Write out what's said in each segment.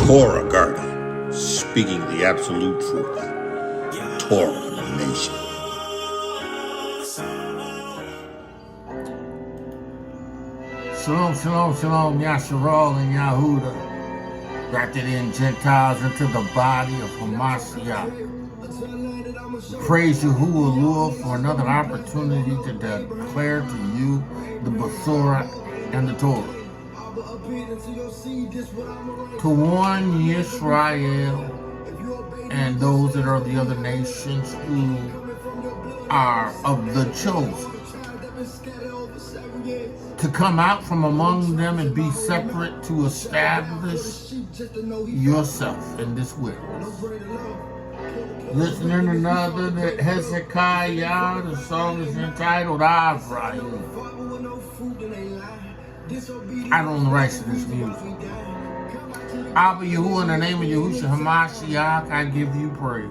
Torah guardian, speaking the absolute truth. Torah nation. Shalom, shalom, shalom, Yasharal and Yahuda, grafted in Gentiles into the body of Hamashiach. Praise Yahuwah for another opportunity to declare to you the Besorah and the Torah. To warn Israel and those that are the other nations who are of the chosen, to come out from among them and be separate, to establish yourself in this witness. Listening to another that Hezekiah, the song is entitled Elohiym. I don't own the rights to this music. Abba Yahuwah, in the name of Yahusha Hamashiach, I give you praise.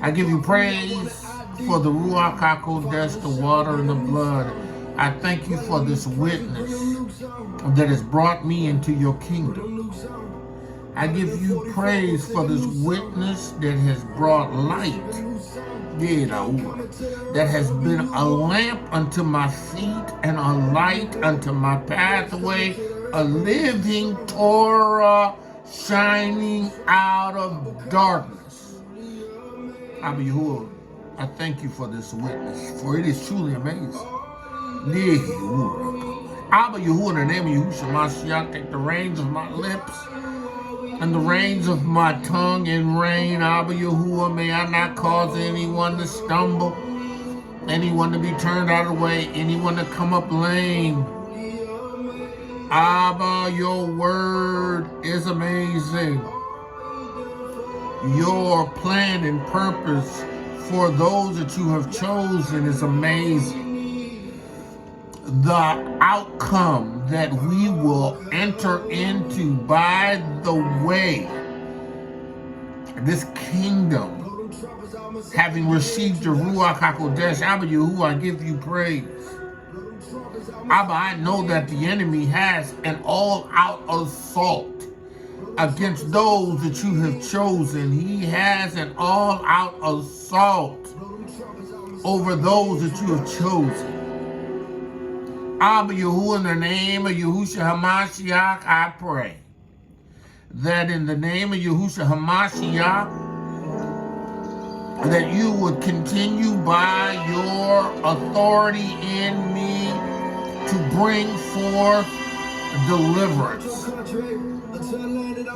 I give you praise for the Ruach HaKodesh, the water and the blood. I thank you for this witness that has brought me into your kingdom. I give you praise for this witness that has brought light, that has been a lamp unto my feet and a light unto my pathway, a living Torah shining out of darkness. Abba Yahuwah, I thank you for this witness, for it is truly amazing. Abba Yahuwah, in the name of Yahusha Mashiach, take the reins of my lips and the reins of my tongue and reign. Abba Yahuwah, may I not cause anyone to stumble, anyone to be turned out of the way, anyone to come up lame. Abba, your word is amazing. Your plan and purpose for those that you have chosen is amazing. The outcome that we will enter into by the way, this kingdom, having received the Ruach HaKodesh, Abba Yahuwah, I give you praise. Abba, I know that the enemy has an all-out assault against those that you have chosen. He has an all-out assault over those that you have chosen. Abba Yahuwah, in the name of Yahusha Hamashiach, I pray that in the name of Yahusha Hamashiach, that you would continue by your authority in me to bring forth deliverance.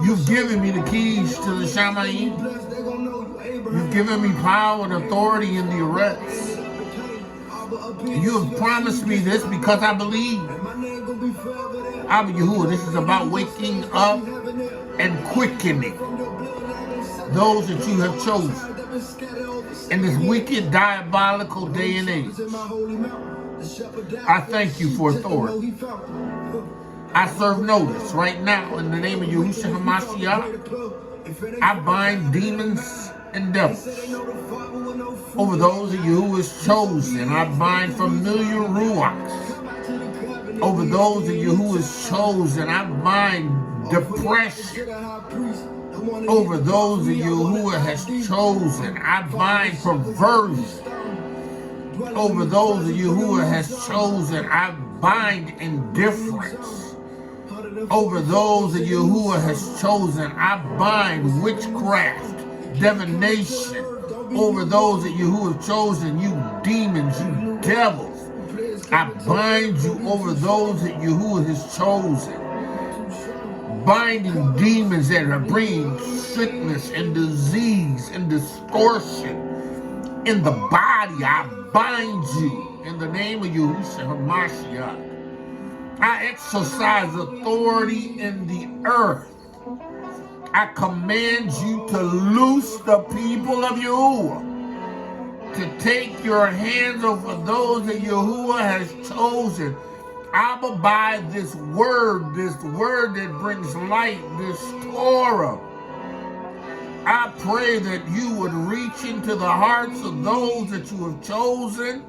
You've given me the keys to the Shamayim. You've given me power and authority in the arrests. You have promised me this because I believe. Abba Yahuwah, this is about waking up and quickening those that you have chosen in this wicked, diabolical day and age. I thank you for authority. I serve notice right now in the name of Yahusha Hamashiach. I bind demons and devils over those of you who is chosen. I bind familiar ruachs over those of you who is chosen. I bind depression over those of you who has chosen. I bind perversion over those of you who has chosen. I bind indifference over those of you who has chosen. I bind witchcraft, divination over those of you who have chosen. You demons, you devils, I bind you over those of you who has chosen. Binding demons that are bringing sickness and disease and distortion in the body, I bind you in the name of Yahusha Hamashiach. I exercise authority in the earth. I command you to loose the people of Yahuwah, to take your hands over those that Yahuwah has chosen. Abba, by this word that brings light, this Torah, I pray that you would reach into the hearts of those that you have chosen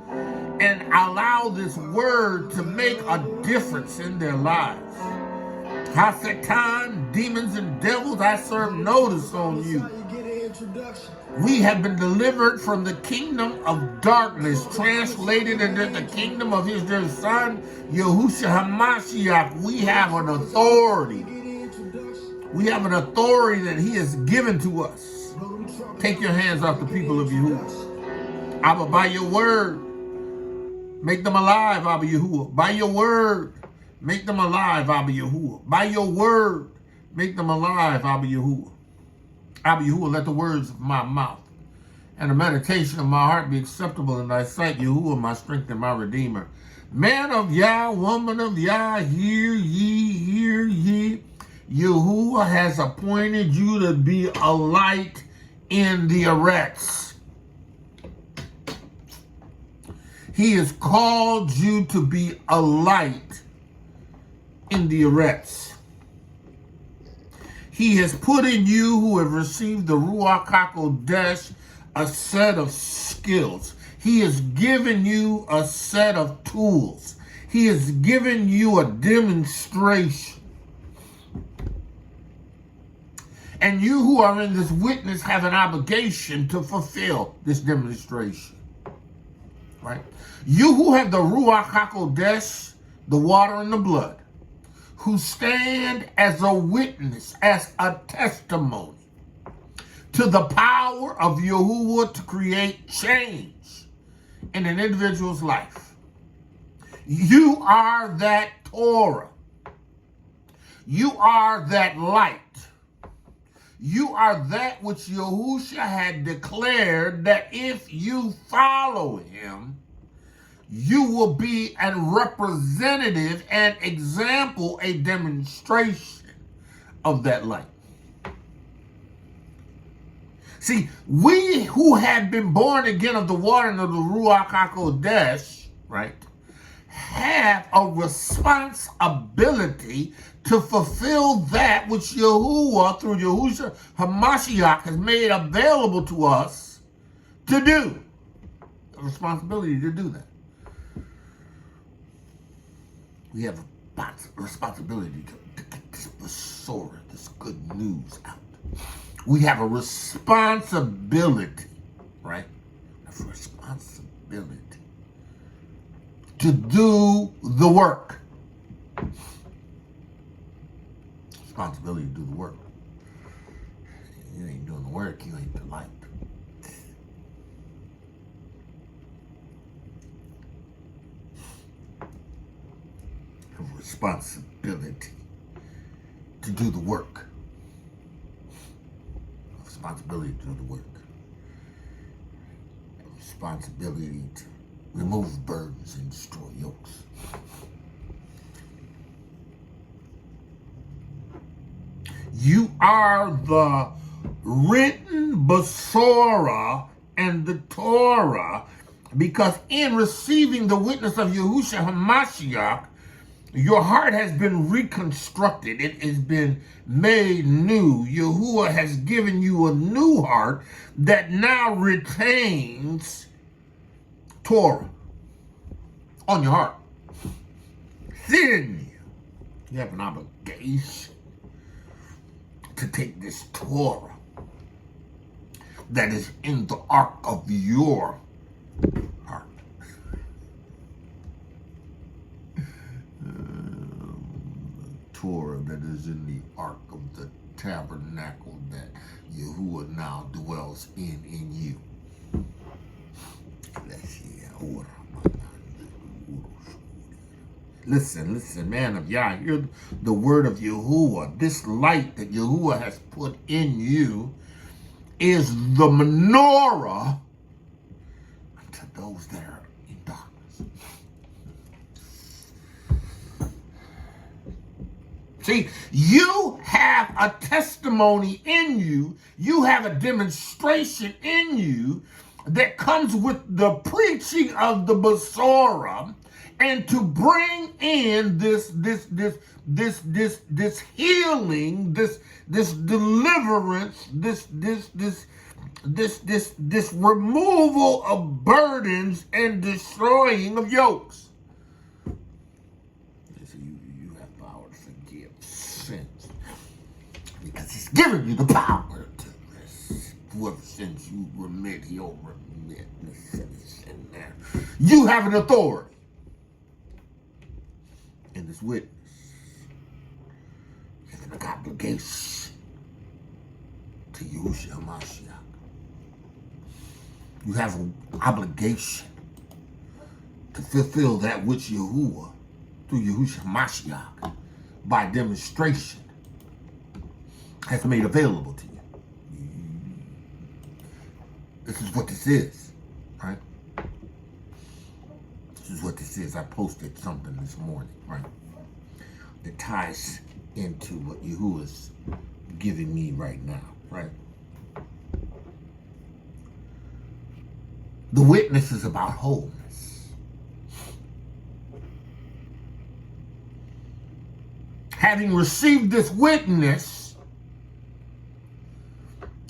and allow this word to make a difference in their lives. Hasatan, demons and devils, I serve notice on you. We have been delivered from the kingdom of darkness, translated into the kingdom of his dear son, Yahusha HaMashiach. We have an authority. We have an authority that he has given to us. Take your hands off the people of Yahuwah. Abba, by your word, make them alive, Abba Yahuwah. By your word, make them alive, Abba Yahuwah. By your word, make them alive, Abba Yahuwah. Abba Yahuwah, let the words of my mouth and the meditation of my heart be acceptable in thy sight, Yahuwah, my strength and my redeemer. Man of Yah, woman of Yah, hear ye, hear ye. Yahuwah has appointed you to be a light in the arets. He has called you to be a light in the arets. He has put in you who have received the Ruach HaKodesh a set of skills. He has given you a set of tools. He has given you a demonstration. And you who are in this witness have an obligation to fulfill this demonstration. Right? You who have the Ruach HaKodesh, the water and the blood, who stand as a witness, as a testimony to the power of Yahuwah to create change in an individual's life. You are that Torah. You are that light. You are that which Yahusha had declared that if you follow him, you will be a representative, an example, a demonstration of that light. See, we who have been born again of the water and of the Ruach HaKodesh, right, have a responsibility to fulfill that which Yahuwah, through Yahusha HaMashiach, has made available to us to do. A responsibility to do that. We have a responsibility to get this Besorah, this good news out. We have a responsibility, right? A responsibility to do the work. Responsibility to do the work. You ain't doing the work, you ain't the light. A responsibility to do the work. A responsibility to do the work. A responsibility to remove burdens and destroy yokes. You are the written Besorah and the Torah, because in receiving the witness of Yahusha HaMashiach, your heart has been reconstructed. It has been made new. Yahuwah has given you a new heart that now retains Torah on your heart. Then you have an obligation to take this Torah that is in the ark of your heart. Torah that is in the ark of the tabernacle that Yahuwah now dwells in you. Listen, man of Yah, hear the word of Yahuwah. This light that Yahuwah has put in you is the menorah to those that are in darkness. See, you have a testimony in you, you have a demonstration in you that comes with the preaching of the Besorah, and to bring in this healing, this deliverance, this this removal of burdens and destroying of yokes. You have power to forgive sins because he's given you the power to resist. Whoever sins you remit, he'll remit the sin there. You have an authority in this witness. You have an obligation to Yahusha Mashiach. You have an obligation to fulfill that which Yahuwah, through Yahusha Mashiach, by demonstration, has made available to you. This is what this is, right? This is what this is. I posted something this morning, right? That ties into what Yahuwah's giving me right now, right? The witness is about wholeness. Having received this witness,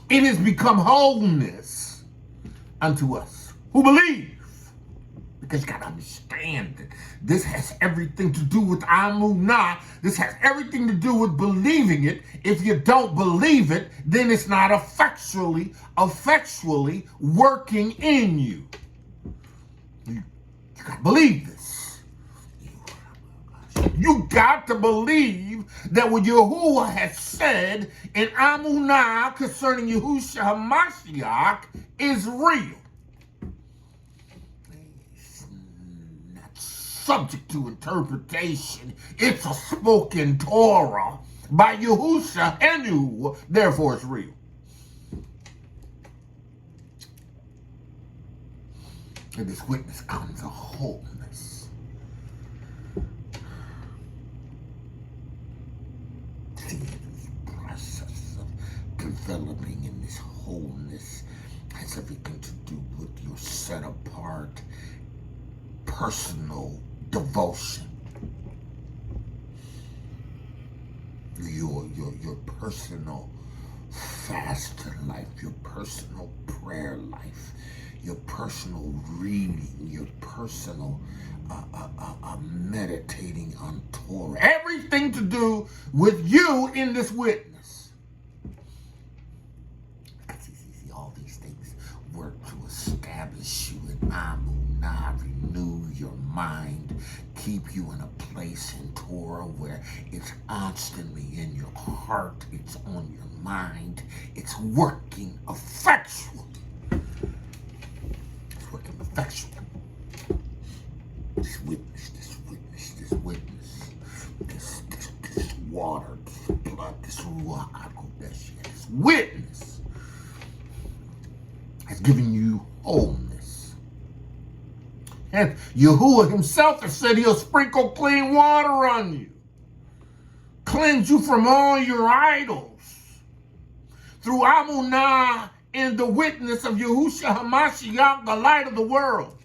it has become wholeness unto us who believe. Because you got to understand that this has everything to do with amunah. This has everything to do with believing it. If you don't believe it, then it's not effectually working in you. You got to believe this. You got to believe that what Yahuwah has said in amunah concerning Yahusha HaMashiach is real. Subject to interpretation. It's a spoken Torah by Yahusha and Yahuwah, therefore it's real. And this witness comes a wholeness. See, this process of developing in this wholeness has everything to do with your set apart personal devotion, your personal fast life, your personal prayer life, your personal reading, your personal meditating on Torah. Everything to do with you in this witness. See, all these things work to establish you in amunah, renew your mind, keep you in a place in Torah where it's constantly in your heart, it's on your mind, it's working effectually. It's working effectually. This witness, this water, this blood, this ruach hakodesh, this witness has given you wholeness. And Yahuwah himself has said he'll sprinkle clean water on you, cleanse you from all your idols. Through amunah in the witness of Yahusha HaMashiach, the light of the world,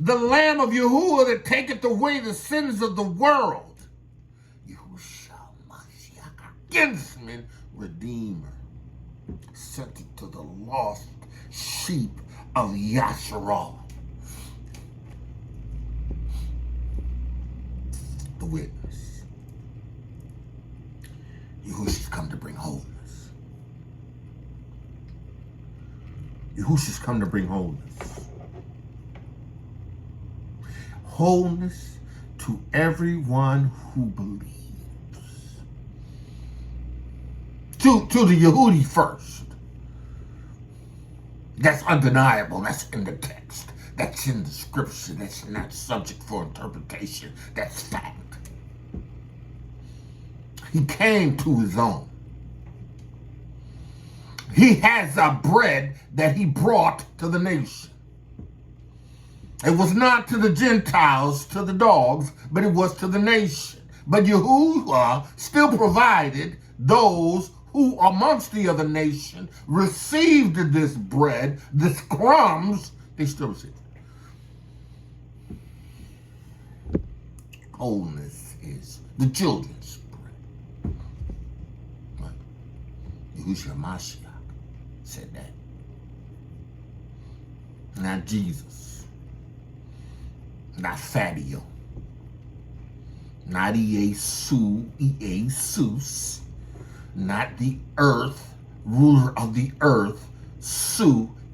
the Lamb of Yahuwah that taketh away the sins of the world. Yahusha HaMashiach, our kinsman, Redeemer, sent it to the lost sheep of Yasharal. The witness. Yahusha's come to bring wholeness. Yahusha's come to bring wholeness. Wholeness to everyone who believes. To the Yehudi first. That's undeniable. That's in the text. That's in the scripture. That's not subject for interpretation. That's fact. He came to his own. He has a bread that he brought to the nation. It was not to the Gentiles, to the dogs, but it was to the nation. But Yahuwah still provided those who amongst the other nation received this bread, this crumbs, they still received it. Wholeness is the children's bread. Right? Yahusha Mashiach said that. Not Jesus. Not Fabio. Not Jesus. Not the earth, ruler of the earth.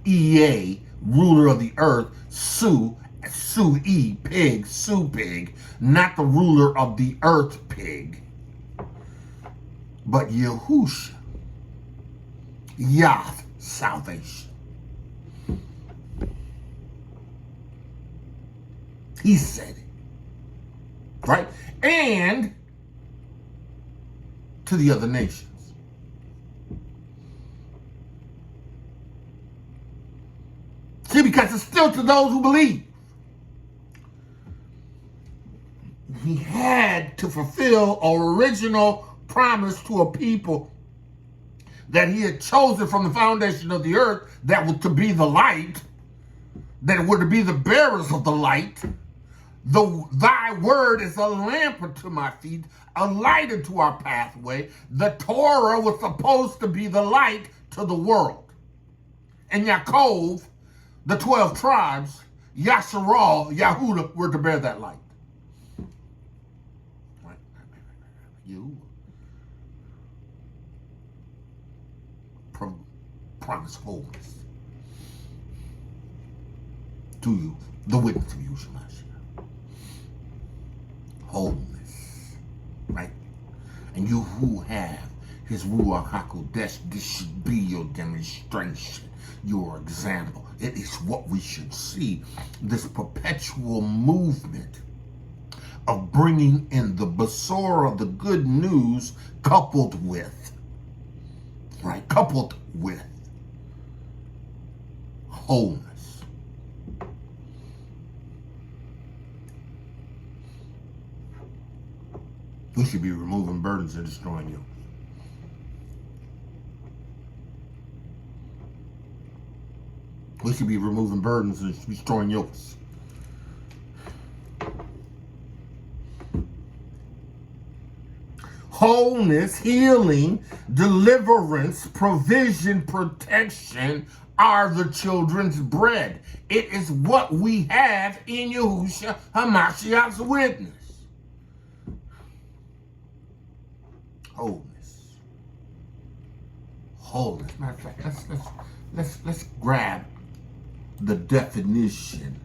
EA, ruler of the earth. Pig, pig. Not the ruler of the earth, pig. But Yahusha. Yah, salvation. He said it. Right? And to the other nations. See, because it's still to those who believe. He had to fulfill an original promise to a people that he had chosen from the foundation of the earth that was to be the light, that were to be the bearers of the light. Thy word is a lamp unto my feet, a light unto our pathway. The Torah was supposed to be the light to the world. And Yaakov, the 12 tribes, Yasharal, Yehuda, were to bear that light. You promise wholeness to you, the witness of Yahusha. Wholeness, right? And you who have his Ruach HaKodesh, this should be your demonstration, your example. It is what we should see, this perpetual movement of bringing in the Basora, the good news, coupled with wholeness. We should be removing burdens and destroying you. We should be removing burdens and destroying yokes. Wholeness, healing, deliverance, provision, protection are the children's bread. It is what we have in Yahusha HaMashiach's witness. Wholeness. Matter of fact, let's grab the definition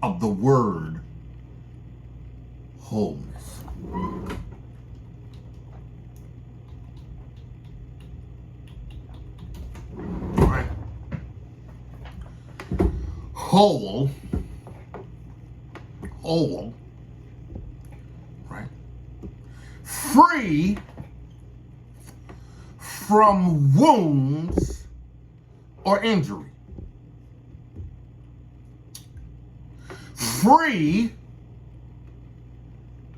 of the word wholeness. All right. Whole, right? Free from wounds or injury. Free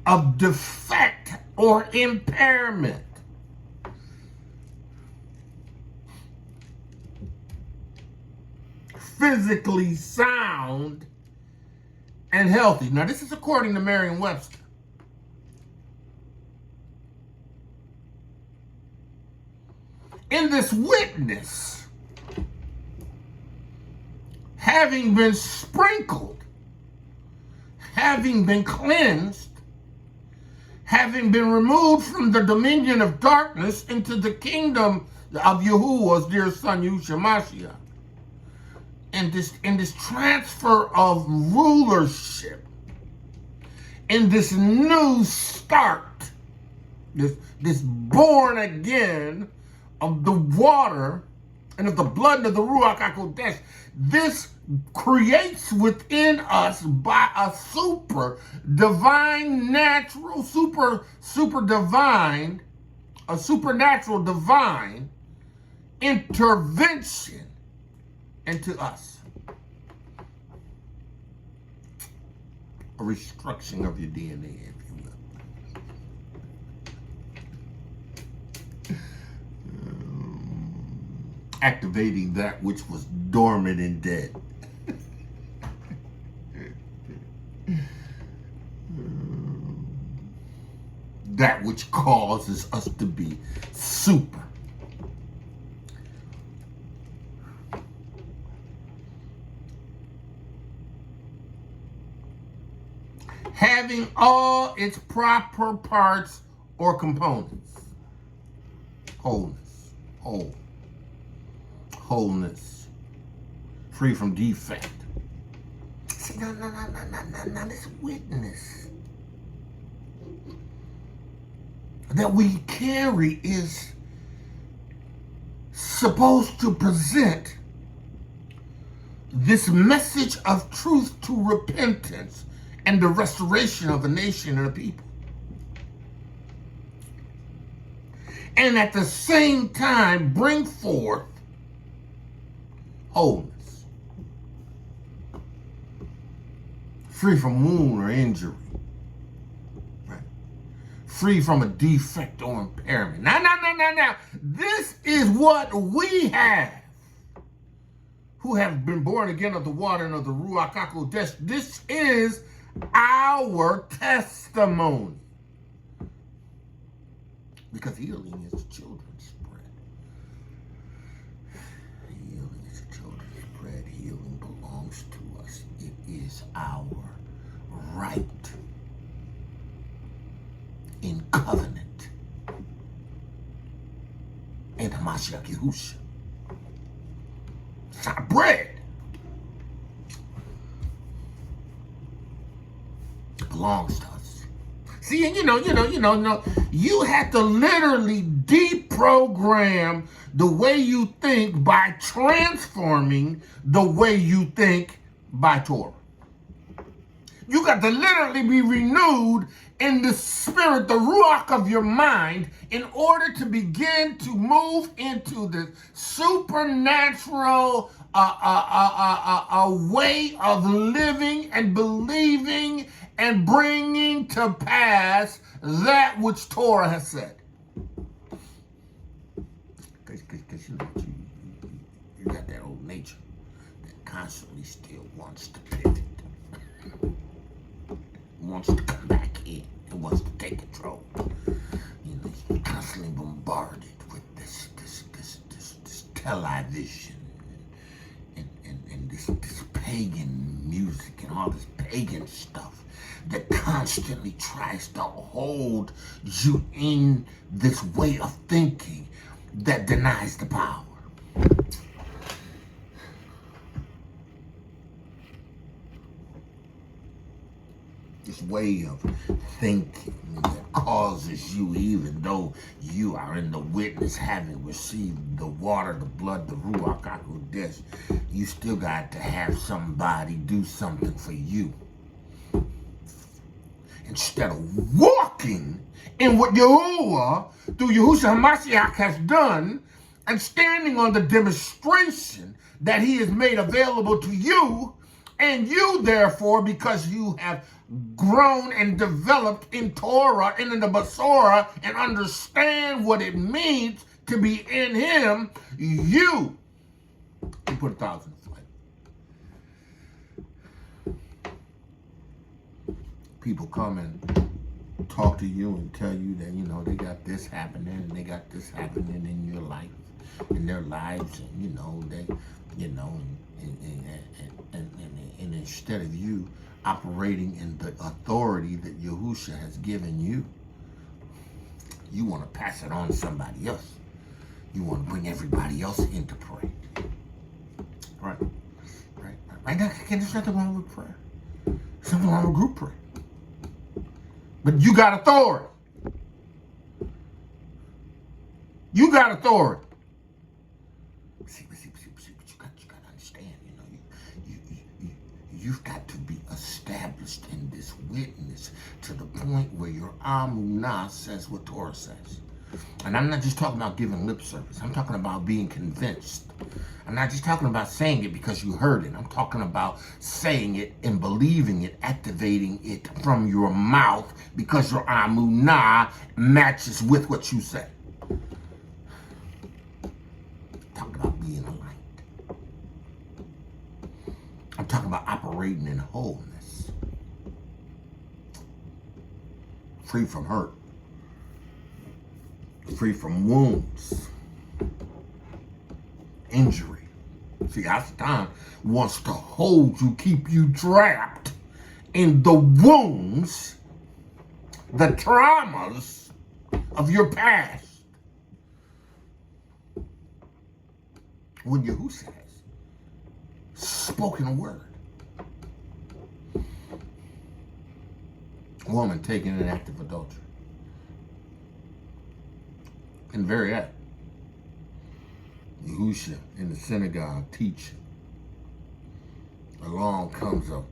of defect or impairment. Physically sound and healthy. Now, this is according to Merriam-Webster. In this witness, having been sprinkled, having been cleansed, having been removed from the dominion of darkness into the kingdom of Yahuwah's dear son, Yahusha Mashiach. In this transfer of rulership, in this new start, this born again of the water and of the blood of the Ruach HaKodesh, this creates within us by a super divine, natural, a supernatural divine intervention into us. A restructuring of your DNA, if you will. Activating that which was dormant and dead. That which causes us to be super. missing all its proper parts or components. Wholeness, wholeness, free from defect. See, no, this witness that we carry is supposed to present this message of truth to repentance and the restoration of the nation and the people. And at the same time, bring forth wholeness, free from wound or injury, right? Free from a defect or impairment. Now, this is what we have, who have been born again of the water and of the Ruach HaKodesh. This is our testimony. Because healing is children's bread. Healing is children's bread. Healing belongs to us. It is our right in covenant in Hamashiach Yahusha. It's our bread. It belongs to us. See, and you have to literally deprogram the way you think by transforming the way you think by Torah. You got to literally be renewed in the spirit, the ruach of your mind, in order to begin to move into the supernatural way of living and believing and bringing to pass that which Torah has said. Because you got that old nature that constantly still wants to pivot, wants to come back in, and wants to take control. You're constantly bombarded with this television and this pagan music and all this pagan stuff that constantly tries to hold you in this way of thinking that denies the power. This way of thinking that causes you, even though you are in the witness, having received the water, the blood, the Ruach HaKodesh, you still got to have somebody do something for you. Instead of walking in what Yahuwah, through Yahusha HaMashiach, has done, and standing on the demonstration that he has made available to you, and you, therefore, because you have grown and developed in Torah and in the Masorah and understand what it means to be in him, you can put 1,000 to flight. People come and talk to you and tell you that, they got this happening and they got this happening in your life, in their lives, and, and instead of you operating in the authority that Yahusha has given you, you want to pass it on to somebody else. You want to bring everybody else into prayer. Right? Now, there's nothing wrong with prayer. There's nothing wrong with group prayer. But you got authority. You got authority. But you got to understand, you've got to be established in this witness to the point where your Amunah says what Torah says. And I'm not just talking about giving lip service. I'm talking about being convinced. I'm not just talking about saying it because you heard it. I'm talking about saying it and believing it, activating it from your mouth because your Amunah matches with what you say. Talk about being a light. I'm talking about operating in wholeness. Free from hurt. Free from wounds. Injury. See, Satan wants to hold you, keep you trapped in the wounds the traumas of your past. When Yahusha has spoken a word. A woman taken in an act of adultery. In the very act. Yahusha in the synagogue teaching. Along comes a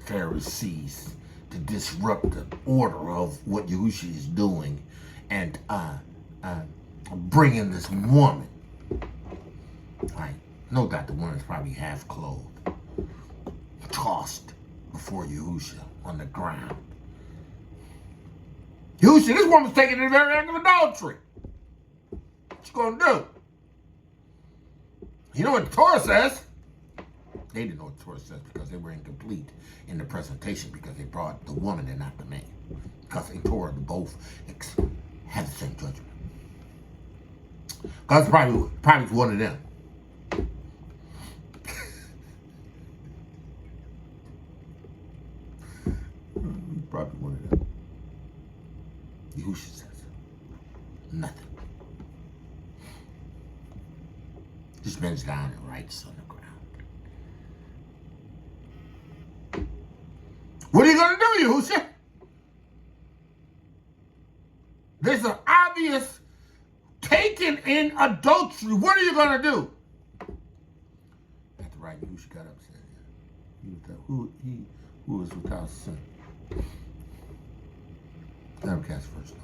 Pharisees to disrupt the order of what Yahusha is doing and bringing this woman. Right? No doubt the woman's probably half clothed, tossed before Yahusha on the ground. Yahusha, this woman's taking the very act of adultery. What you gonna do? You know what the Torah says? They didn't know what the Torah says because they were incomplete in the presentation because they brought the woman and not the man. Because in Torah, they both have the same judgment. God's probably one of them. Probably one of them. Yahusha says nothing. Just bends down and writes on the ground. What are you going to do, Yahusha? There's an obvious taken in adultery. What are you going to do? At the right, Yahusha got up and said, who is without sin? Let him cast first stone.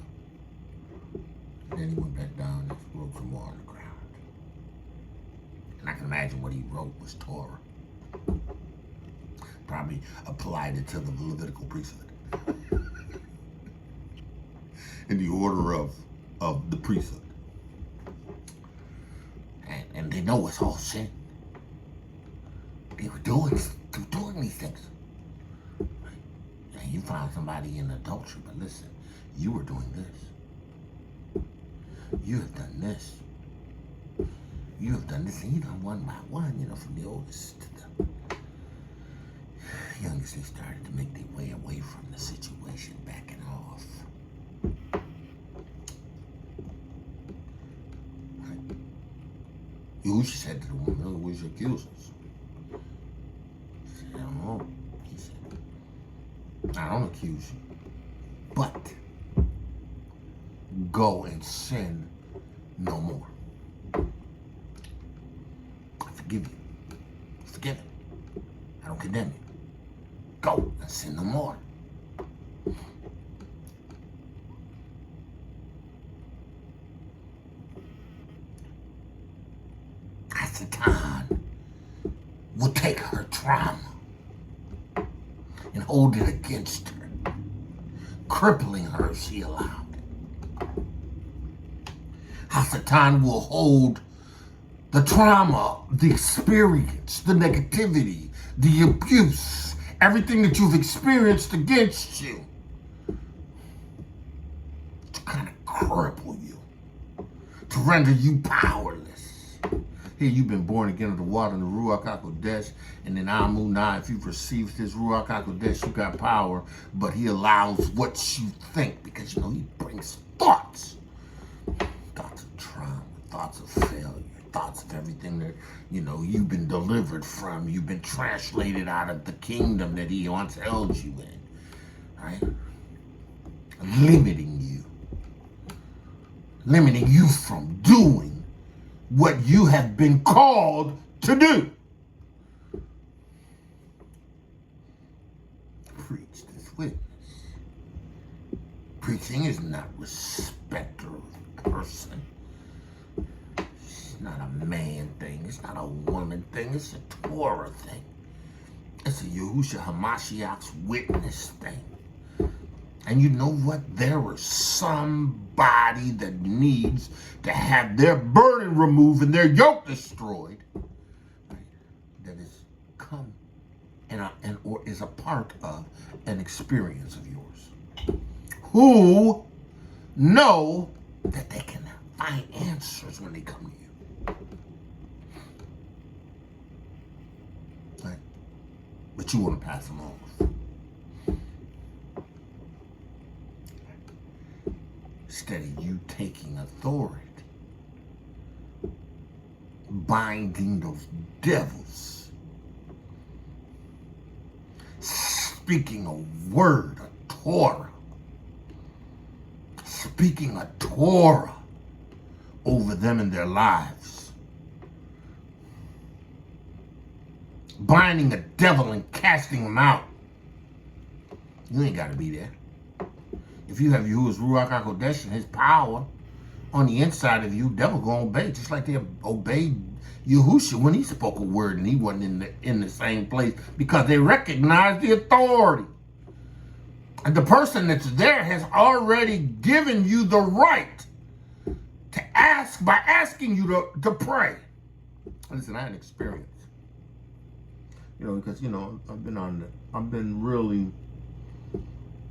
And then he went back down and wrote some more on the ground. And I can imagine what he wrote was Torah. Probably applied it to the Levitical priesthood. In the order of the priesthood. And they know it's all sin. They were doing these things. And you found somebody in adultery, but listen, you were doing this. You have done this. You have done this, and you've done one by one, from the oldest to the youngest. They started to make their way away from the situation, backing off. Right. Yahusha said to the woman, "Who was your accusers?" She said, "I don't know." He said, "I don't accuse you, but go and sin no more. I forgive you. Forgive it. I don't condemn you. Go and sin no more." Satan will take her trauma and hold it against her, crippling her if she allowed it. How Satan will hold the trauma, the experience, the negativity, the abuse, everything that you've experienced against you, to kind of cripple you, to render you powerless. Here you've been born again of the water and the Ruach HaKodesh, and then Amunah, if you've received his Ruach HaKodesh, you got power, but he allows what you think, because, he brings thoughts. Thoughts of trauma, thoughts of failure, thoughts of everything that, you've been delivered from. You've been translated out of the kingdom that he once held you in, right? Limiting you from doing what you have been called to do. Preach this witness. Preaching is not respecter of person. It's not a man thing. It's not a woman thing. It's a Torah thing. It's a Yahusha HaMashiach's witness thing. And you know what? There is somebody that needs to have their burden removed and their yoke destroyed, right? That is come or is a part of an experience of yours. Who know that they can find answers when they come to you. Right? But you want to pass them off. instead of you taking authority, binding those devils, speaking a word, a Torah, speaking a Torah over them in their lives, binding a devil and casting him out. You ain't got to be there. If you have Yahuwah's Ruach HaKodesh and his power on the inside of you, devil gonna obey, just like they obeyed Yahusha when he spoke a word and he wasn't in the same place, because they recognized the authority. And the person that's there has already given you the right to ask by asking you to pray. Listen, I had an experience. Because I've been really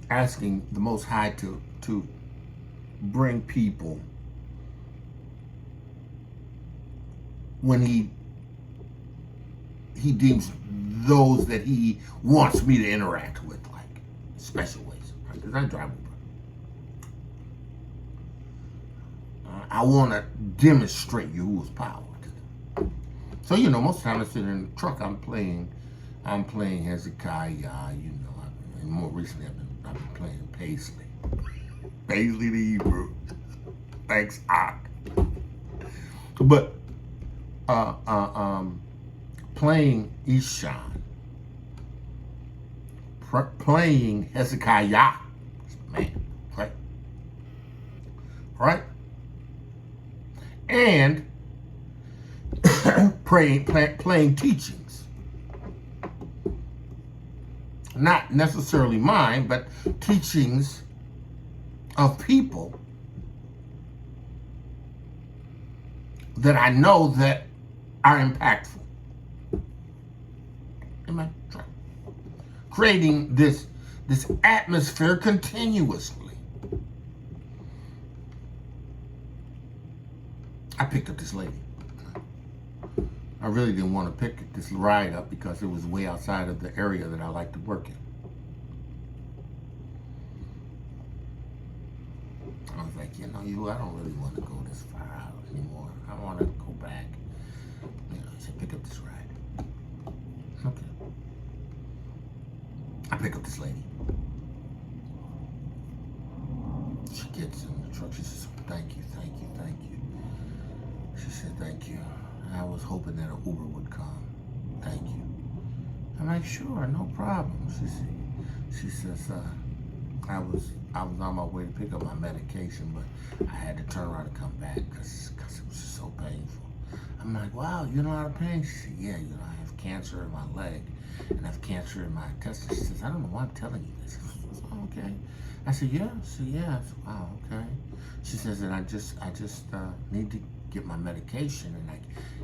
asking the Most High to bring people when he deems those that he wants me to interact with, like special ways, because I drive Uber. I want to demonstrate Yahuwah's power to them. So most of the time I sit in the truck, I'm playing Hezekiah, and more recently I've been playing Paisley the Hebrew. Thanks, Ak. But playing Ishan, playing Hezekiah, man, right? And playing teachings. Not necessarily mine, but teachings of people that I know that are impactful. Amen. Creating this atmosphere continuously. I picked up this lady. I really didn't want to pick this ride up because it was way outside of the area that I like to work in. I was like, I don't really want to go this far out anymore. I want to go back. I said, pick up this ride. Okay. I pick up this lady. She gets in the truck. She says, thank you. She said, thank you. I was hoping that an Uber would come. Thank you. I'm like, sure, no problem. She says, I was on my way to pick up my medication, but I had to turn around and come back because it was just so painful. I'm like, wow, you know how to pain? She said, yeah, I have cancer in my leg and I have cancer in my intestines. She says, I don't know why I'm telling you this. Okay. I said, yeah. I said, wow, okay. She says that I just need to get my medication, and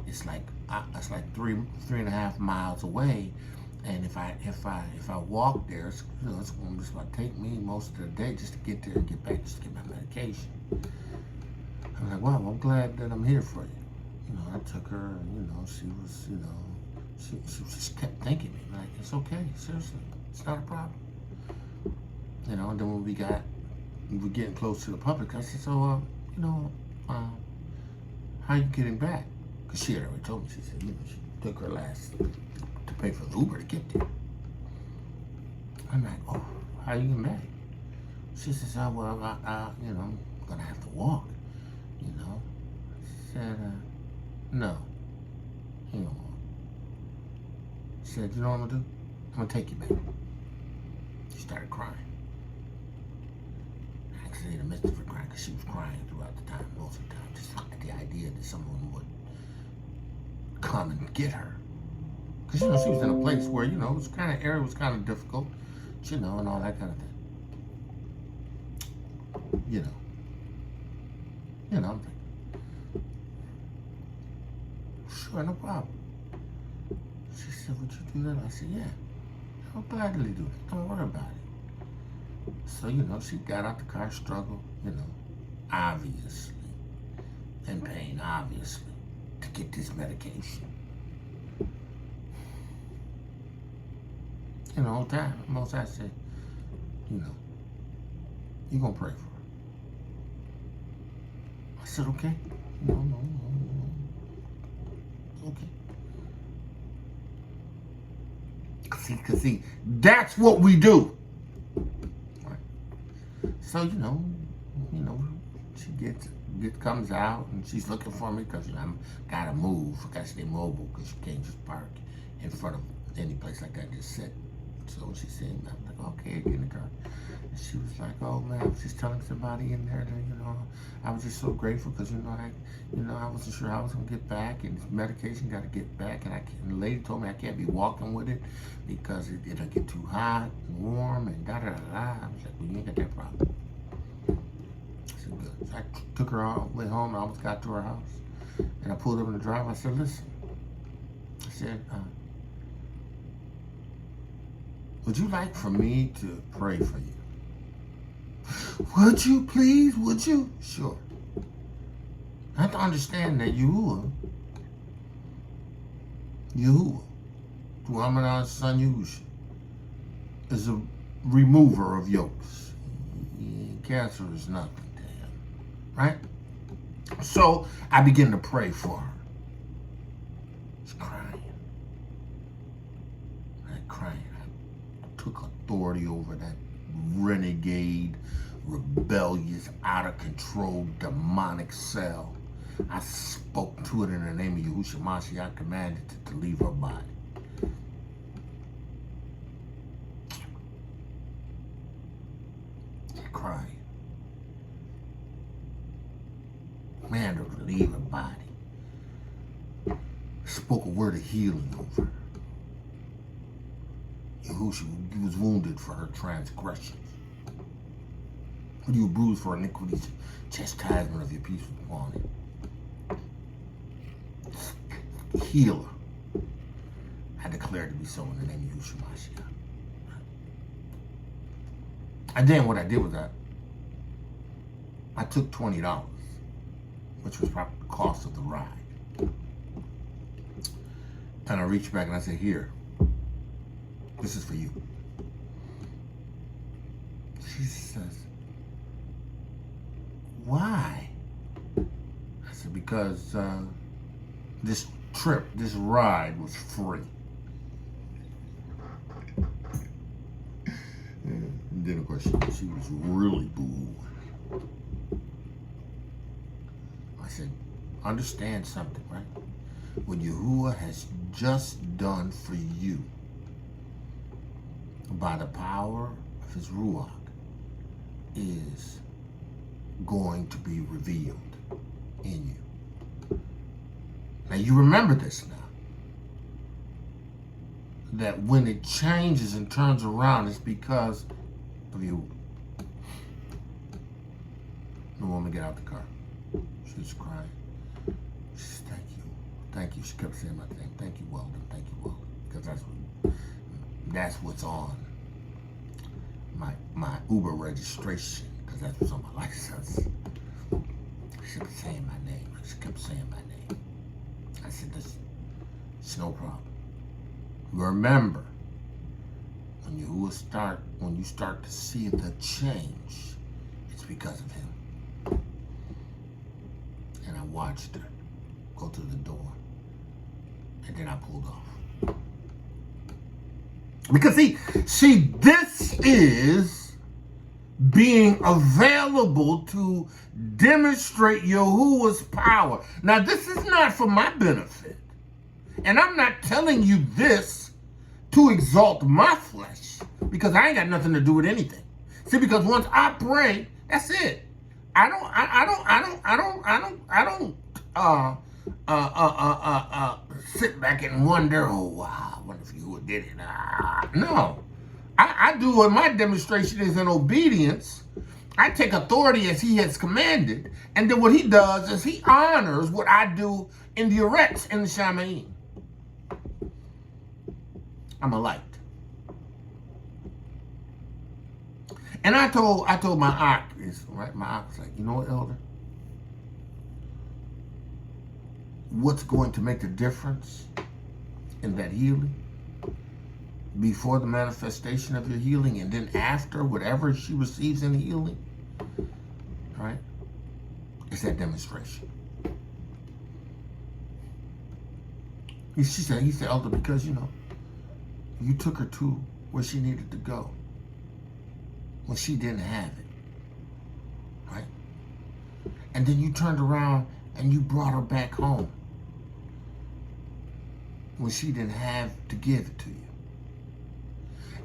it's like 3.5 miles away, and if I walk there, it's going to just about take me most of the day just to get there and get back, just to get my medication. I'm like, wow, I'm glad that I'm here for you. I took her, and she was, she just kept thanking me, like, it's okay, seriously, it's not a problem. And then when we were getting close to the public, I said, so how you getting back? Because she had already told me. She said, she took her last to pay for the Uber to get there. I'm like, oh, how you getting back? She says, oh, well, I'm going to have to walk, I said, no, he don't walk. She said, you know what I'm going to do? I'm going to take you back. She started crying. I actually in the midst of her crying, because she was crying throughout the time, most of the time. Just at the idea that someone would come and get her. Because, she was in a place where, it was area was kind of difficult, and all that kind of thing. I'm thinking, sure, no problem. She said, would you do that? I said, yeah, I'll gladly do it. Don't worry about it. So, she got out the car, struggled, obviously, in pain, obviously, to get this medication. The whole time, Mosheh said, you're going to pray for her. said, okay. No. Okay. See, that's what we do. Right. So, she comes out and she's looking for me because I'm gotta move. I gotta stay mobile because you can't just park in front of any place like that, just sit. So she said, I'm like, okay, get in the car. And she was like, oh man, I was just telling somebody in there that, I was just so grateful because, I wasn't sure how I was gonna get back, and this medication got to get back, and the lady told me I can't be walking with it because it'll get too hot and warm and da-da-da-da. I was like, well, you ain't got that problem. I said, good. So I took her all the way home, and I almost got to her house, and I pulled up in the driveway. I said, listen, I said, would you like for me to pray for you? Would you please? Would you? Sure. I have to understand that Yahuwah, through Adonai's son Yahusha, is a remover of yokes. Cancer is nothing to him, right? So I begin to pray for her. She's crying. I took authority over that renegade, rebellious, out of control, demonic cell. I spoke to it in the name of Yahusha Mosheh. I commanded it to leave her body. Crying. Man, to leave her body. Spoke a word of healing over her. Yahusha, you was wounded for her transgressions. You were bruised for iniquities. Chastisement of your peace was upon it. Healer. I declare it to be so in the name of Yahusha Mashiach. And then what I did was I took $20, which was probably the cost of the ride. And I reached back and I said, here, this is for you. She says, why? I said, because this trip, this ride was free. And then, of course, she was really boo-hooing. I said, understand something, right? What Yahuwah has just done for you by the power of his Ruach is going to be revealed in you. Now, you remember this now. That when it changes and turns around, it's because of you. The woman get out the car. She was crying. She said, thank you. Thank you. She kept saying my thing. Thank you, Weldon. Thank you, Weldon. Because that's what's on my Uber registration. Because that's what's on my license. She kept saying my name. She kept saying my name. I said, it's no problem. Remember, when you start to see the change, it's because of him. And I watched her go through the door, and then I pulled off. Because see, this is being available to demonstrate Yahuwah's power. Now, this is not for my benefit. And I'm not telling you this to exalt my flesh, because I ain't got nothing to do with anything. See, because once I pray, that's it. I don't sit back and wonder, oh wow, I wonder if you did it. No. I do what my demonstration is in obedience. I take authority as he has commanded, and then what he does is he honors what I do in the erects and the shamayim. I'm a light. And I told my aunt, right? My aunt was like, you know what, Elder? What's going to make the difference in that healing? Before the manifestation of your healing, and then after, whatever she receives in the healing, right? It's that demonstration. He said, Elder, because, you know, you took her to where she needed to go when she didn't have it, right? And then you turned around and you brought her back home when she didn't have to give it to you.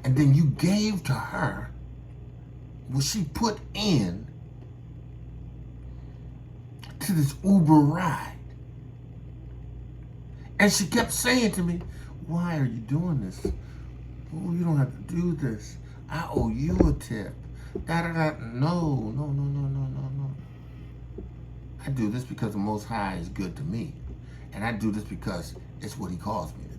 And then you gave to her what she put in to this Uber ride. And she kept saying to me, why are you doing this? Oh, you don't have to do this. I owe you a tip. No. I do this because the Most High is good to me. And I do this because it's what he calls me to do.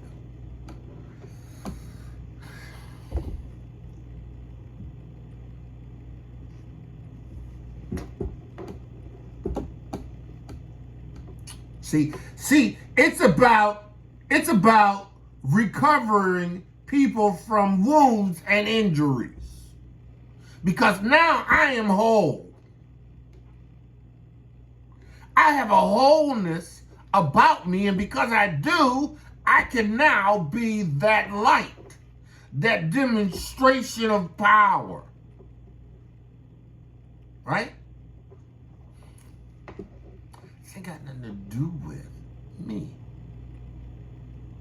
See, it's about recovering people from wounds and injuries. Because now I am whole. I have a wholeness about me, and because I do, I can now be that light, that demonstration of power. Right? It ain't got nothing to do with me.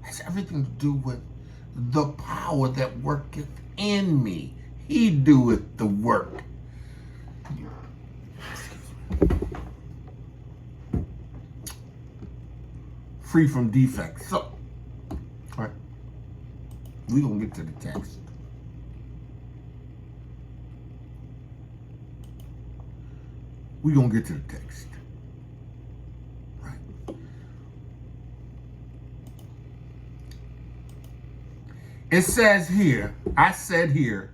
It has everything to do with the power that worketh in me. He doeth the work. Free from defects. So, all right, we're going to get to the text. We're going to get to the text. Right. It says here, I said here,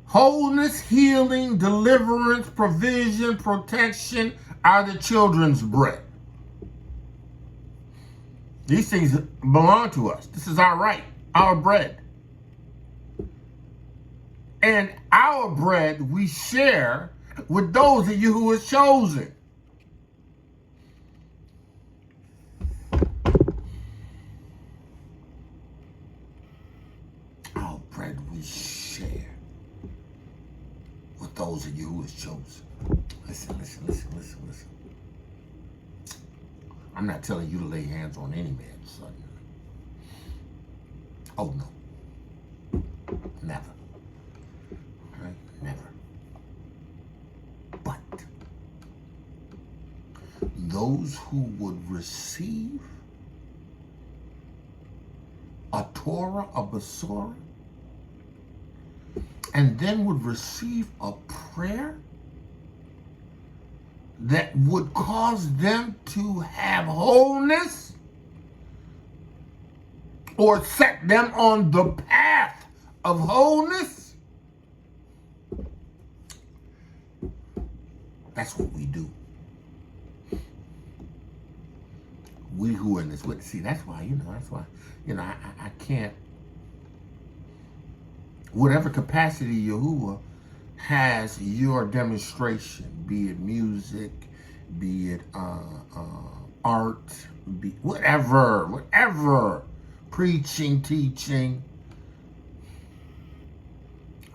wholeness, healing, deliverance, provision, protection are the children's bread. These things belong to us. This is our right, our bread. And our bread we share with those of you who are chosen. Our bread we share with those of you who are chosen. Listen. I'm not telling you to lay hands on any man suddenly. Oh, no. Never. All right? Never. But those who would receive a Torah, a Basora, and then would receive a prayer that would cause them to have wholeness or set them on the path of wholeness. That's what we do. We who are in this with, see, that's why, I can't, whatever capacity Yahuwah has your demonstration, be it music, be it art, be whatever, preaching, teaching,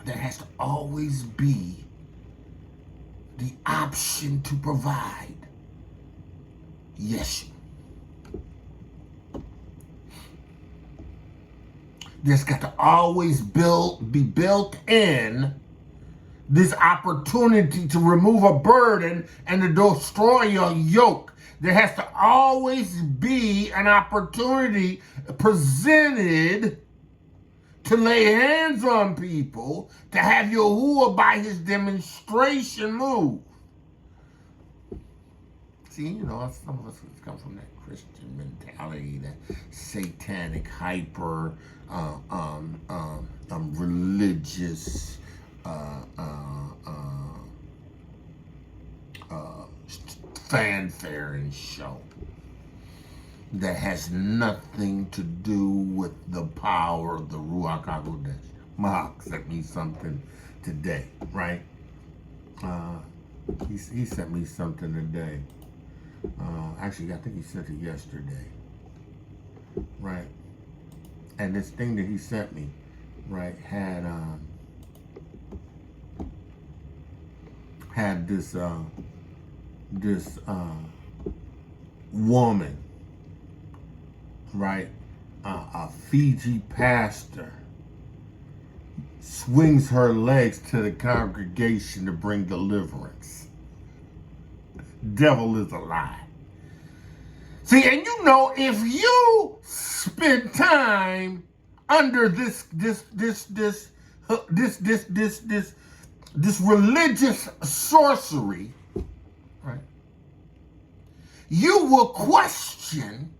there has to always be the option to provide Yeshua. There's got to always be built in this opportunity to remove a burden and to destroy your yoke. There has to always be an opportunity presented to lay hands on people, to have Yahuwah by his demonstration move. See, some of us come from that Christian mentality, that satanic, hyper, religious, fanfare and show that has nothing to do with the power of the Ruach HaKodesh. Mahak sent me something today, right? He sent me something today. Actually, I think he sent it yesterday. Right. And this thing that he sent me, right, had this woman, right, a Fiji pastor, swings her legs to the congregation to bring deliverance. Devil is a lie. See, and you know, if you spend time under this religious sorcery, right, you will question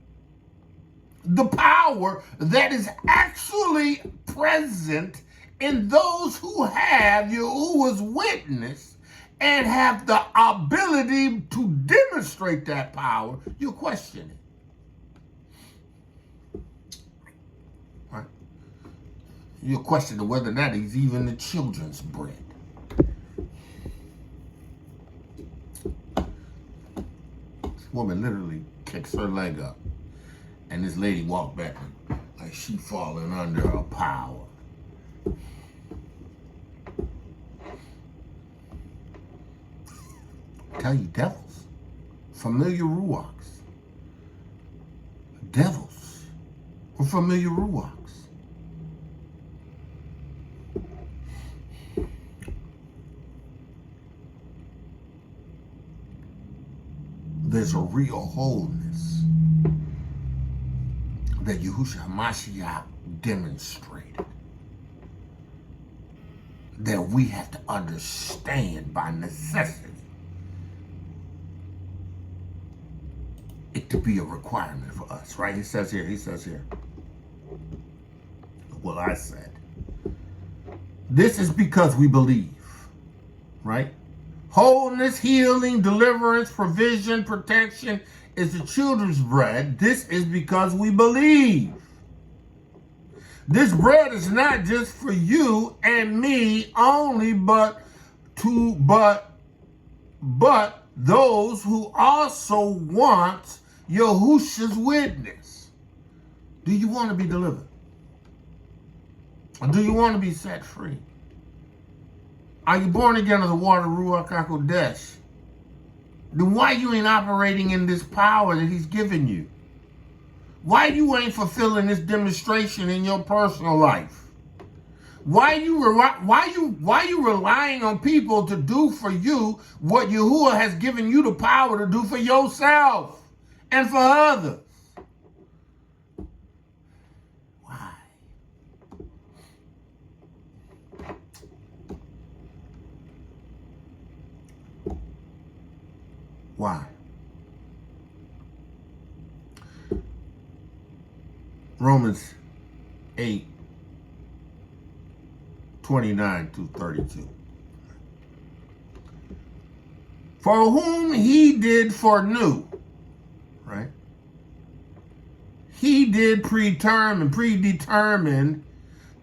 the power that is actually present in those who have Yahuwah's witness and have the ability to demonstrate that power. You'll question it. Right? You'll question whether or not he's even the children's bread. This woman literally kicks her leg up, and this lady walked back like she falling under a power. Tell you, devils, familiar ruachs, devils or familiar ruachs. There's a real wholeness that Yahusha HaMashiach demonstrated that we have to understand by necessity. It to be a requirement for us, right? He says here, well, I said, this is because we believe, right? Wholeness, healing, deliverance, provision, protection is the children's bread. This is because we believe. This bread is not just for you and me only, but those who also want Yahusha's witness. Do you want to be delivered? Or do you want to be set free? Are you born again of the water, Ruach HaKodesh? Then why you ain't operating in this power that he's given you? Why you ain't fulfilling this demonstration in your personal life? Why you relying on people to do for you what Yahuwah has given you the power to do for yourself and for others? Why? Why? Romans 8:29-32. For whom he did foreknow, right? He did predetermine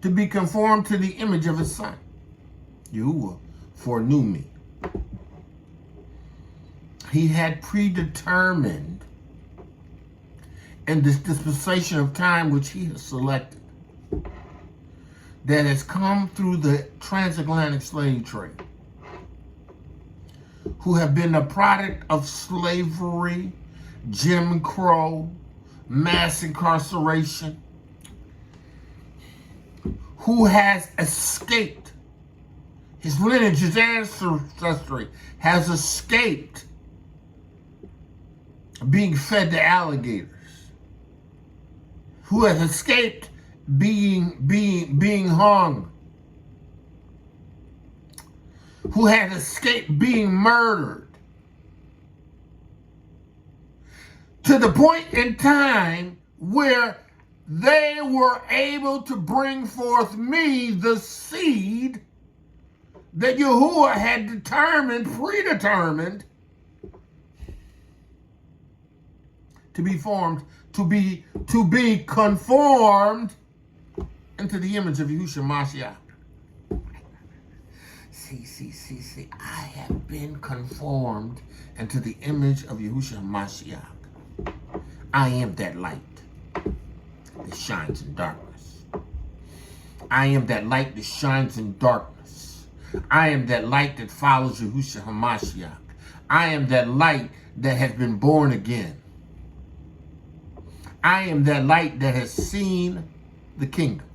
to be conformed to the image of his son. Yahuwah foreknew me. He had predetermined in this dispensation of time which he has selected, that has come through the transatlantic slave trade, who have been the product of slavery, Jim Crow, mass incarceration, who has escaped, his lineage, his ancestry has escaped being fed to alligators, who has escaped being hung, who had escaped being murdered, to the point in time where they were able to bring forth me, the seed that Yahuwah had predetermined to be formed, to be conformed into the image of Yahusha Mashiach. See. I have been conformed into the image of Yahusha HaMashiach. I am that light that shines in darkness. I am that light that shines in darkness. I am that light that follows Yahusha HaMashiach. I am that light that has been born again. I am that light that has seen the kingdom.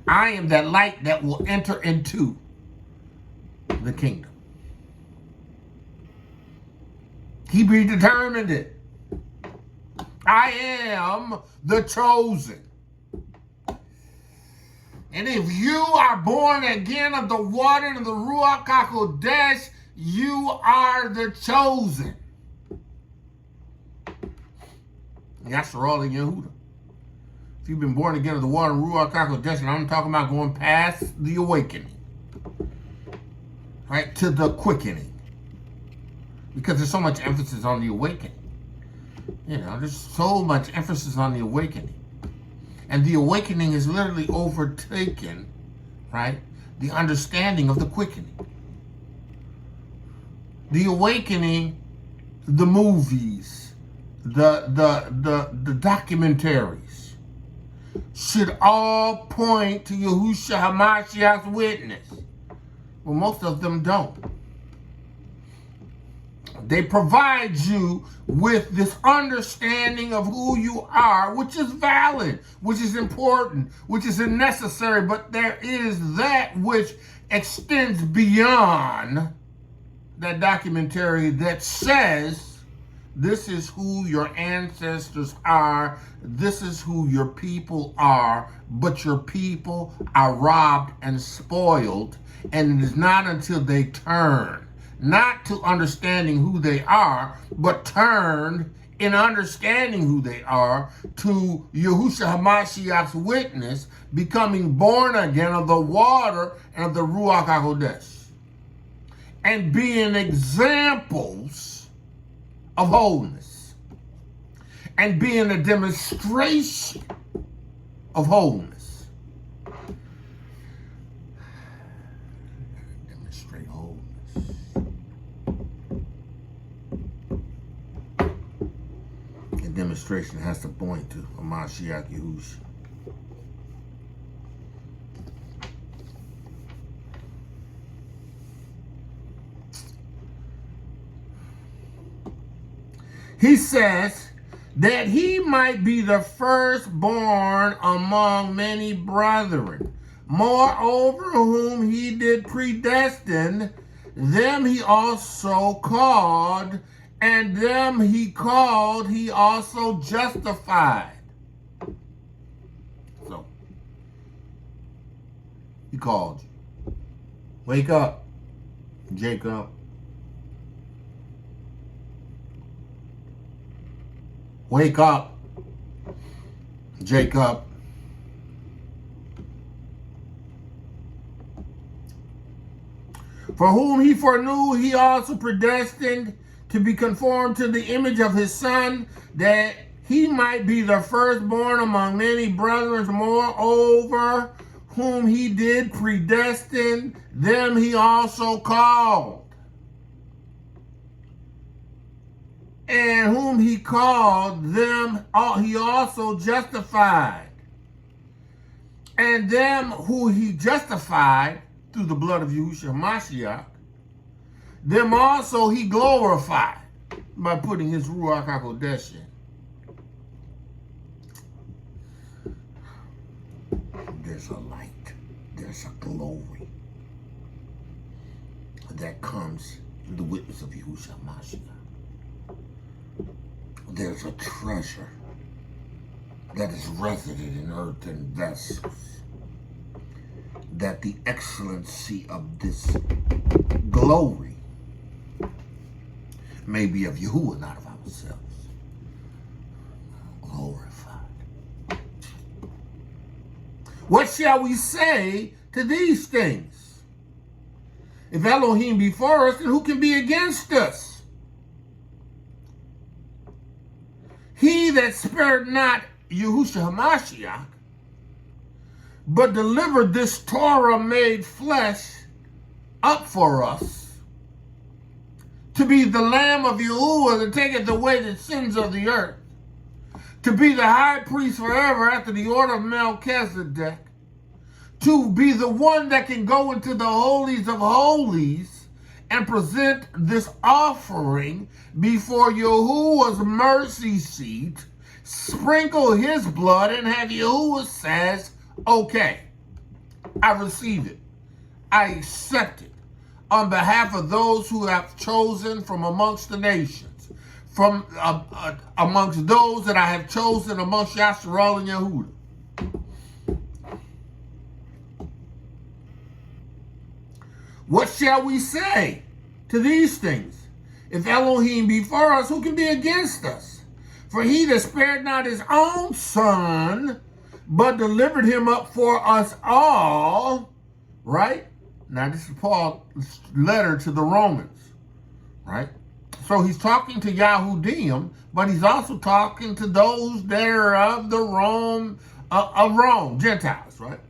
I am that light that will enter into the kingdom. He predetermined it. I am the chosen. And if you are born again of the water and the Ruach HaKodesh, you are the chosen. That's all in Yehuda. If you've been born again of the water and Ruach HaKodesh, and I'm talking about going past the awakening, right, to the quickening. Because there's so much emphasis on the awakening. You know, there's so much emphasis on the awakening. And the awakening is literally overtaken, right, the understanding of the quickening. The awakening, the movies, the documentaries should all point to Yahusha HaMashiach's witness. Well, most of them don't. They provide you with this understanding of who you are, which is valid, which is important, which is necessary, but there is that which extends beyond that documentary that says, this is who your ancestors are, this is who your people are, but your people are robbed and spoiled, and it is not until they turn, not to understanding who they are, but turn in understanding who they are to Yahusha HaMashiach's witness, becoming born again of the water and of the Ruach HaKodesh, and being examples of wholeness, and being a demonstration of wholeness. Demonstrate wholeness. And demonstration has to point to Mashiach Yahusha. He says that he might be the firstborn among many brethren. Moreover, whom he did predestine, them he also called, and them he called, he also justified. So, he called you. Wake up, Jacob. Wake up, Jacob. For whom he foreknew, he also predestined to be conformed to the image of his Son, that he might be the firstborn among many brethren. Moreover, whom he did predestine, them he also called. And whom he called, them he also justified. And them who he justified through the blood of Yahusha HaMashiach, them also he glorified by putting his Ruach HaKodesh in. There's a light, there's a glory that comes in the witness of Yahusha HaMashiach. There's a treasure that is resident in earthen vessels, that the excellency of this glory may be of Yahuwah, not of ourselves. Glorified. What shall we say to these things? If Elohiym be for us, then who can be against us? He that spared not Yahusha HaMashiach, but delivered this Torah made flesh up for us to be the Lamb of Yahuwah that taketh away the sins of the earth, to be the high priest forever after the order of Melchizedek, to be the one that can go into the holies of holies and present this offering before Yahuwah's mercy seat, sprinkle his blood, and have Yahuwah says, okay, I receive it. I accept it on behalf of those who have chosen from amongst the nations, from amongst those that I have chosen amongst Yasharal and Yehuda. What shall we say to these things? If Elohiym be for us, who can be against us? For he that spared not his own son, but delivered him up for us all, right? Now this is Paul's letter to the Romans, right? So he's talking to Yahudim, but he's also talking to those that are of the Rome, Gentiles, right?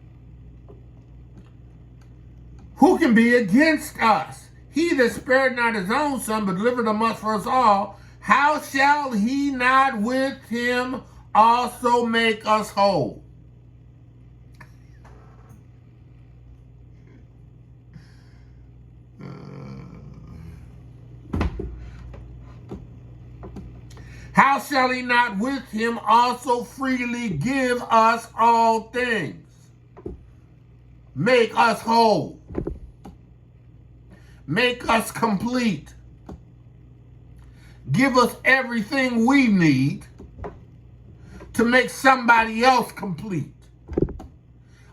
Who can be against us? He that spared not his own son, but delivered him up for us all, how shall he not with him also make us whole? How shall he not with him also freely give us all things? Make us whole. Make us complete. Give us everything we need to make somebody else complete.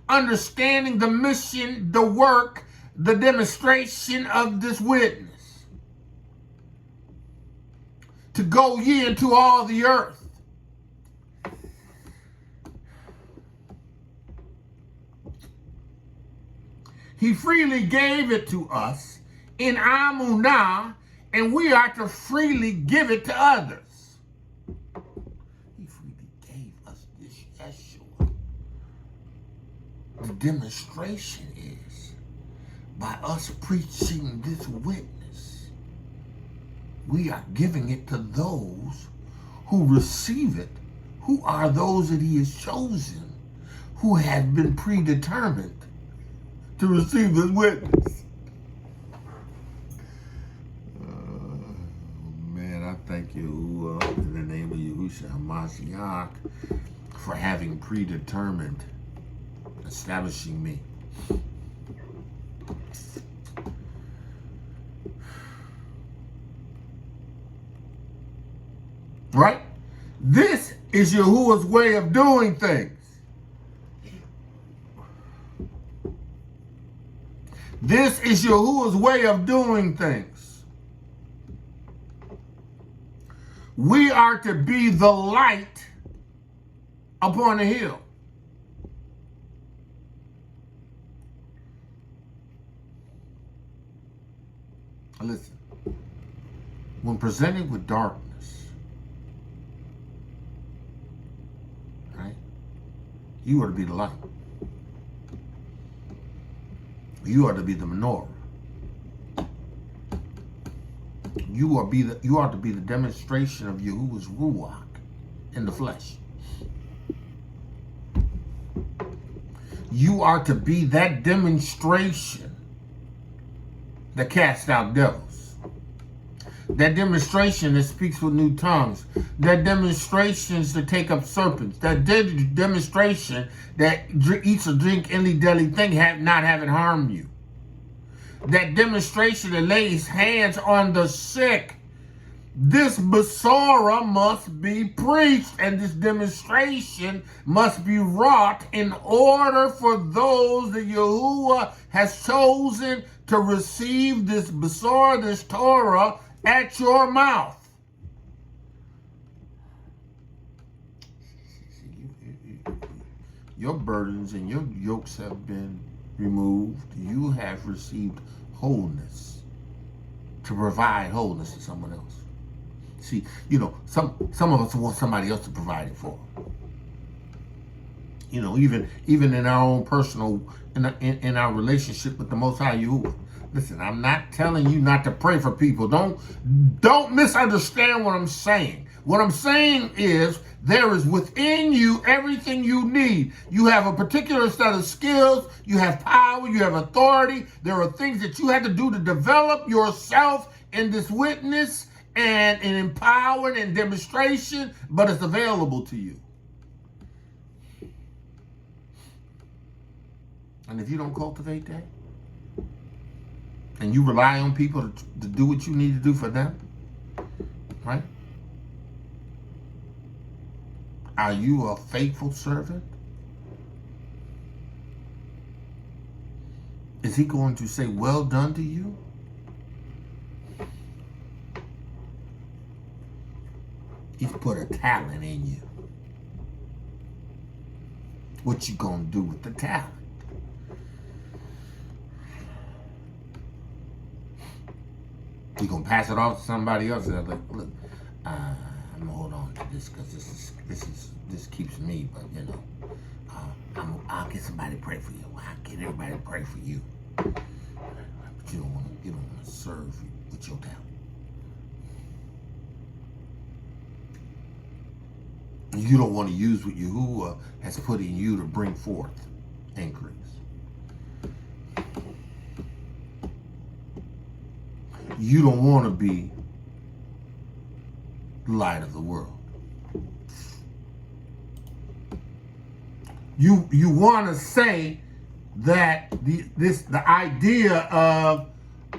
Understanding the mission, the work, the demonstration of this witness. To go ye into all the earth. He freely gave it to us in Amunah, and we are to freely give it to others. He freely gave us this Yeshua. The demonstration is by us preaching this witness. We are giving it to those who receive it, who are those that he has chosen, who have been predetermined to receive this witness. Man, I thank you in the name of Yahusha HaMashiach for having predetermined establishing me. Right? This is Yahuwah's way of doing things. This is Yahuwah's way of doing things. We are to be the light upon the hill. Listen, when presented with darkness, right, you are to be the light. You are to be the menorah. You are to be the demonstration of Yahuwah's Ruach in the flesh. You are to be that demonstration that casts out devils. That demonstration that speaks with new tongues. That demonstration is to take up serpents. That demonstration that eats or drink any deadly thing, not having harmed you. That demonstration that lays hands on the sick. This Besorah must be preached, and this demonstration must be wrought in order for those that Yahuwah has chosen to receive this Besorah, this Torah, at your mouth. Your burdens and your yokes have been removed. You have received wholeness to provide wholeness to someone else. See, some of us want somebody else to provide it for. Even in our own personal, in our relationship with the Most High Yahuwah. Listen, I'm not telling you not to pray for people. Don't misunderstand what I'm saying. What I'm saying is there is within you everything you need. You have a particular set of skills. You have power. You have authority. There are things that you have to do to develop yourself in this witness and in empowerment and demonstration, but it's available to you. And if you don't cultivate that, and you rely on people to do what you need to do for them, right? Are you a faithful servant? Is he going to say, well done to you? He's put a talent in you. What you gonna do with the talent? You gonna pass it off to somebody else? And like, look, I'm gonna hold on to this because this keeps me. But you know, I'll get somebody to pray for you. I'll get everybody to pray for you. But you don't want to serve with your talent. You don't want to use what Yahuwah has put in you to bring forth increase. You don't want to be the light of the world. You want to say that the idea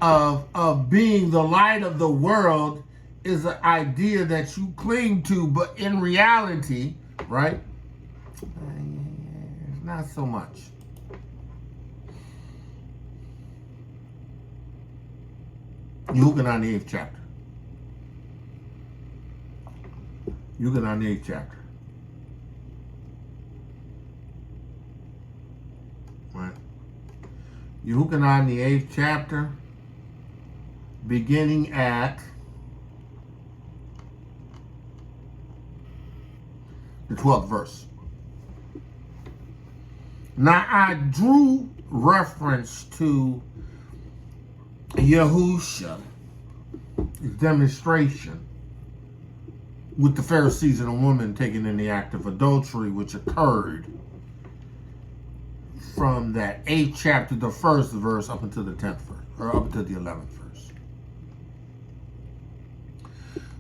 of being the light of the world is an idea that you cling to, but in reality, right? It's not so much. YOCHANON the 8th chapter. YOCHANON the 8th chapter. Right? YOCHANON the 8th chapter, beginning at the 12th verse. Now I drew reference to Yahusha, his demonstration with the Pharisees and a woman taken in the act of adultery, which occurred from that 8th chapter, the 1st verse, up until the 10th verse, or up until the 11th verse.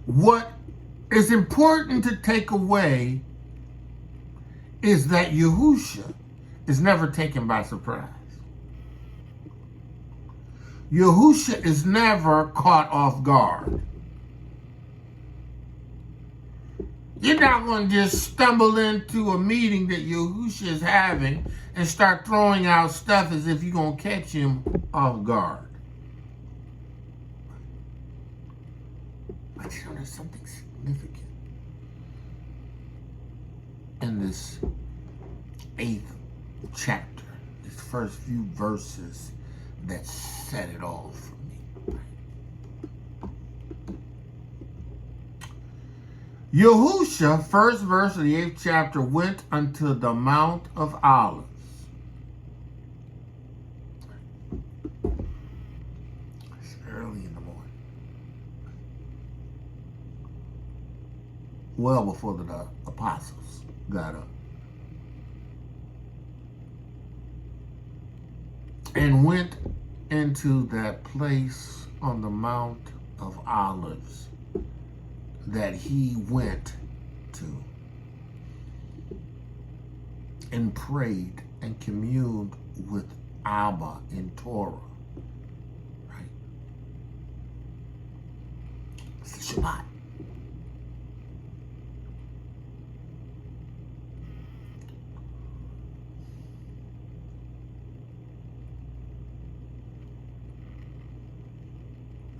What is important to take away is that Yahusha is never taken by surprise. Yahusha is never caught off guard. You're not going to just stumble into a meeting that Yahusha is having and start throwing out stuff as if you're going to catch him off guard. But you know, there's something significant in this 8th chapter, these first few verses that set it all for me. Yahusha, first verse of the 8th chapter, went unto the Mount of Olives. It's early in the morning. Well before the apostles got up. And went into that place on the Mount of Olives that he went to, and prayed and communed with Abba in Torah. Right? It's the Shabbat.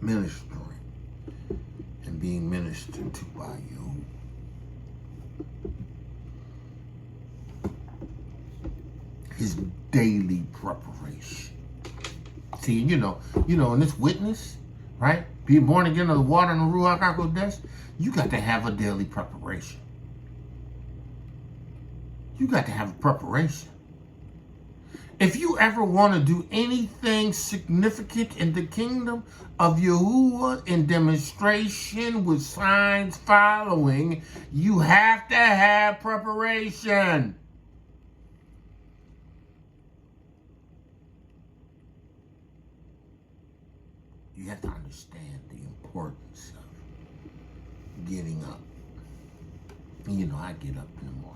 Ministering and being ministered to by you. His daily preparation. See, you know, in this witness, right? Being born again of the water and the Ruach HaKodesh, you got to have a daily preparation. You got to have a preparation. If you ever want to do anything significant in the kingdom of Yahuwah in demonstration with signs following, you have to have preparation. You have to understand the importance of getting up. You know, I get up in the morning.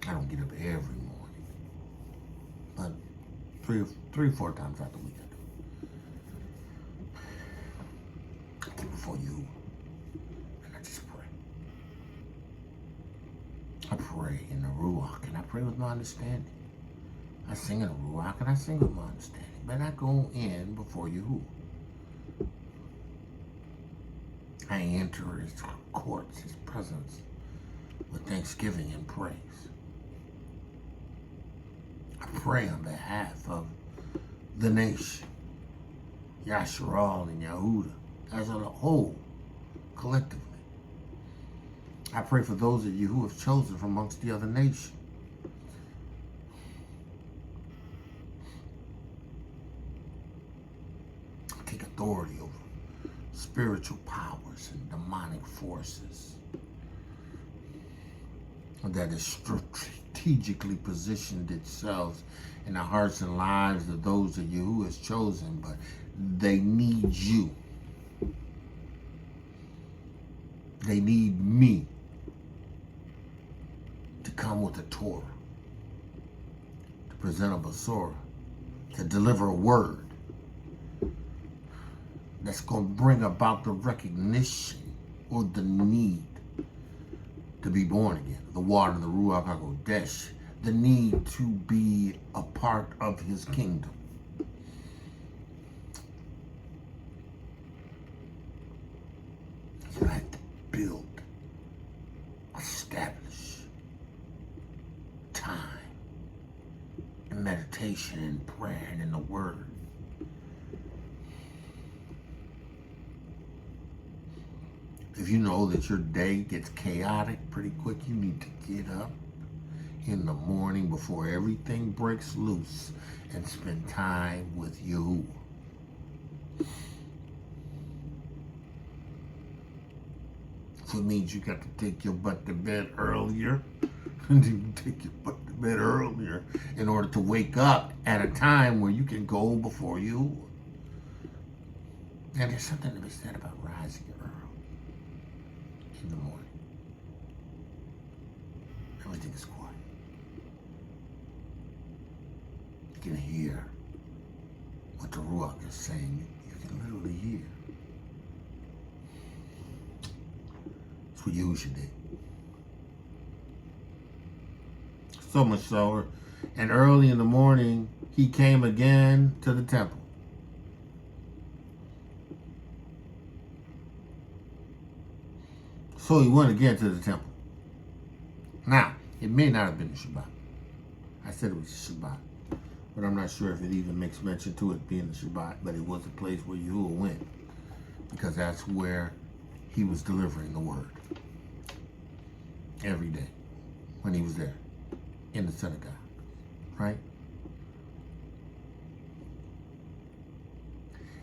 I don't get up every morning, but three or four times out the week I do. I get before you, and I just pray. I pray in the Ruach, and I pray with my understanding. I sing in the Ruach, and I sing with my understanding. But I go in before you. I enter his courts, his presence, with thanksgiving and praise. I pray on behalf of the nation, Yasharal and Yehuda, as a whole, collectively. I pray for those of you who have chosen from amongst the other nations. I take authority over spiritual powers and demonic forces that has strategically positioned itself in the hearts and lives of those of you who has chosen, but they need you. They need me to come with a Torah, to present a Basora, to deliver a word that's going to bring about the recognition or the need to be born again. The water and the Ruach HaKodesh, the need to be a part of his kingdom. You have to build, establish time and meditation and prayer and in the word. If you know that your day gets chaotic pretty quick, you need to get up in the morning before everything breaks loose and spend time with Yahuwah. So it means you got to take your butt to bed earlier. And you take your butt to bed earlier in order to wake up at a time where you can go before Yahuwah. And there's something to be said about rising early in the morning. Everything is quiet. You can hear what the Ruach is saying. You can literally hear. That's what Yahusha did. So much so, and early in the morning, he came again to the temple. So he went again to the temple. Now, it may not have been the Shabbat. I said it was the Shabbat, but I'm not sure if it even makes mention to it being the Shabbat, but it was a place where Yahuwah went, because that's where he was delivering the word every day when he was there in the synagogue, right?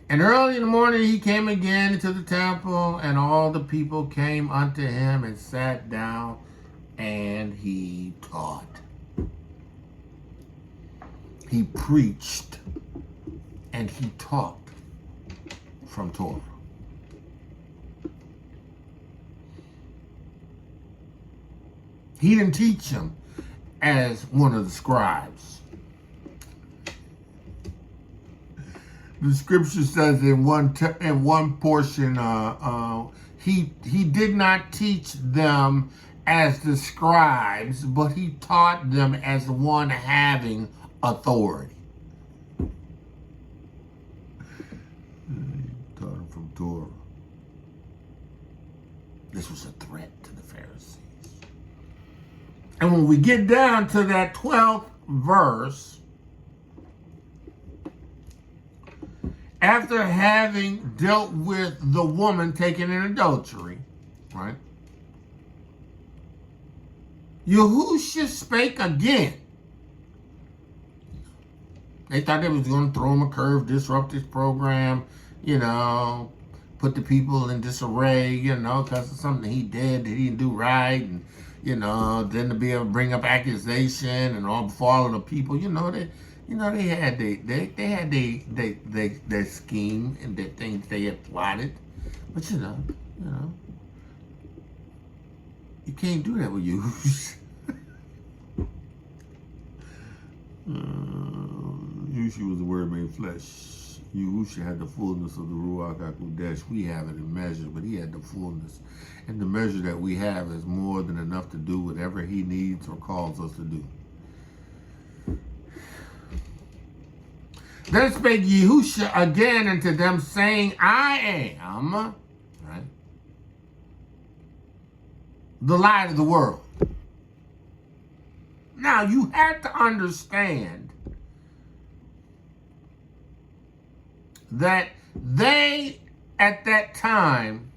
And early in the morning he came again into the temple, and all the people came unto him and sat down, and he taught. He preached and he taught from Torah. He didn't teach him as one of the scribes. The scripture says in one portion, he did not teach them as the scribes, but he taught them as one having authority. He taught them from Torah. This was a threat to the Pharisees. And when we get down to that 12th verse, after having dealt with the woman taken in adultery, right? Yahusha spake again. They thought they was going to throw him a curve, disrupt his program, put the people in disarray, because of something he did that he didn't do right, and, then to be able to bring up accusation and all before all of the people, they had their scheme and their things they had plotted. But you can't do that with Yahusha. Yahusha was the Word made flesh. Yahusha had the fullness of the Ruach HaKodesh. We have it in measure, but he had the fullness. And the measure that we have is more than enough to do whatever he needs or calls us to do. Then spake Yahusha again unto them, saying, I am, right, the light of the world. Now, you have to understand that they, at that time,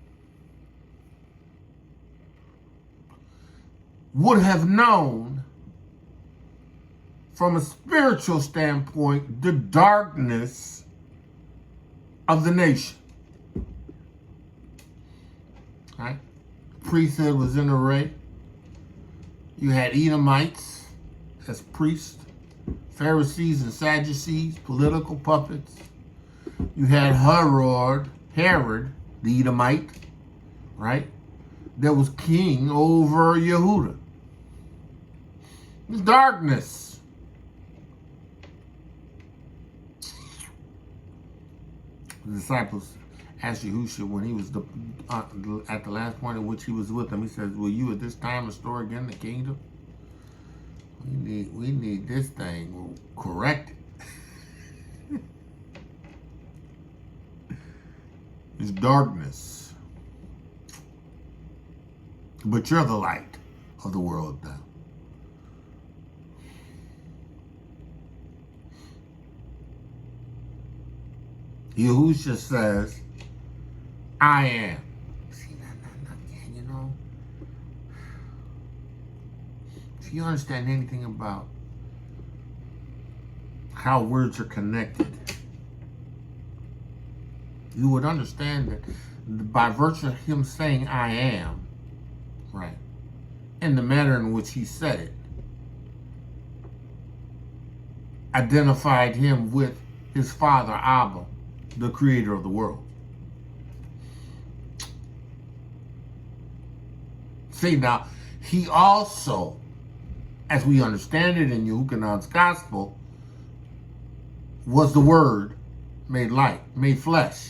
would have known, from a spiritual standpoint, the darkness of the nation. Right? The priesthood was in array. You had Edomites as priests, Pharisees and Sadducees, political puppets. You had Herod, the Edomite, right? That was king over Yehuda. It's darkness. The disciples asked Yahusha when he was at the last point at which he was with them. He says, "Will you at this time restore again the kingdom?" We need this thing corrected. It's darkness. But you're the light of the world now. Yahusha says, I am. See, if you understand anything about how words are connected, you would understand that by virtue of him saying I am, right, and the manner in which he said it, identified him with his father, Abba, the creator of the world. See, now, he also, as we understand it in YOCHANON's gospel, was the Word made light, made flesh.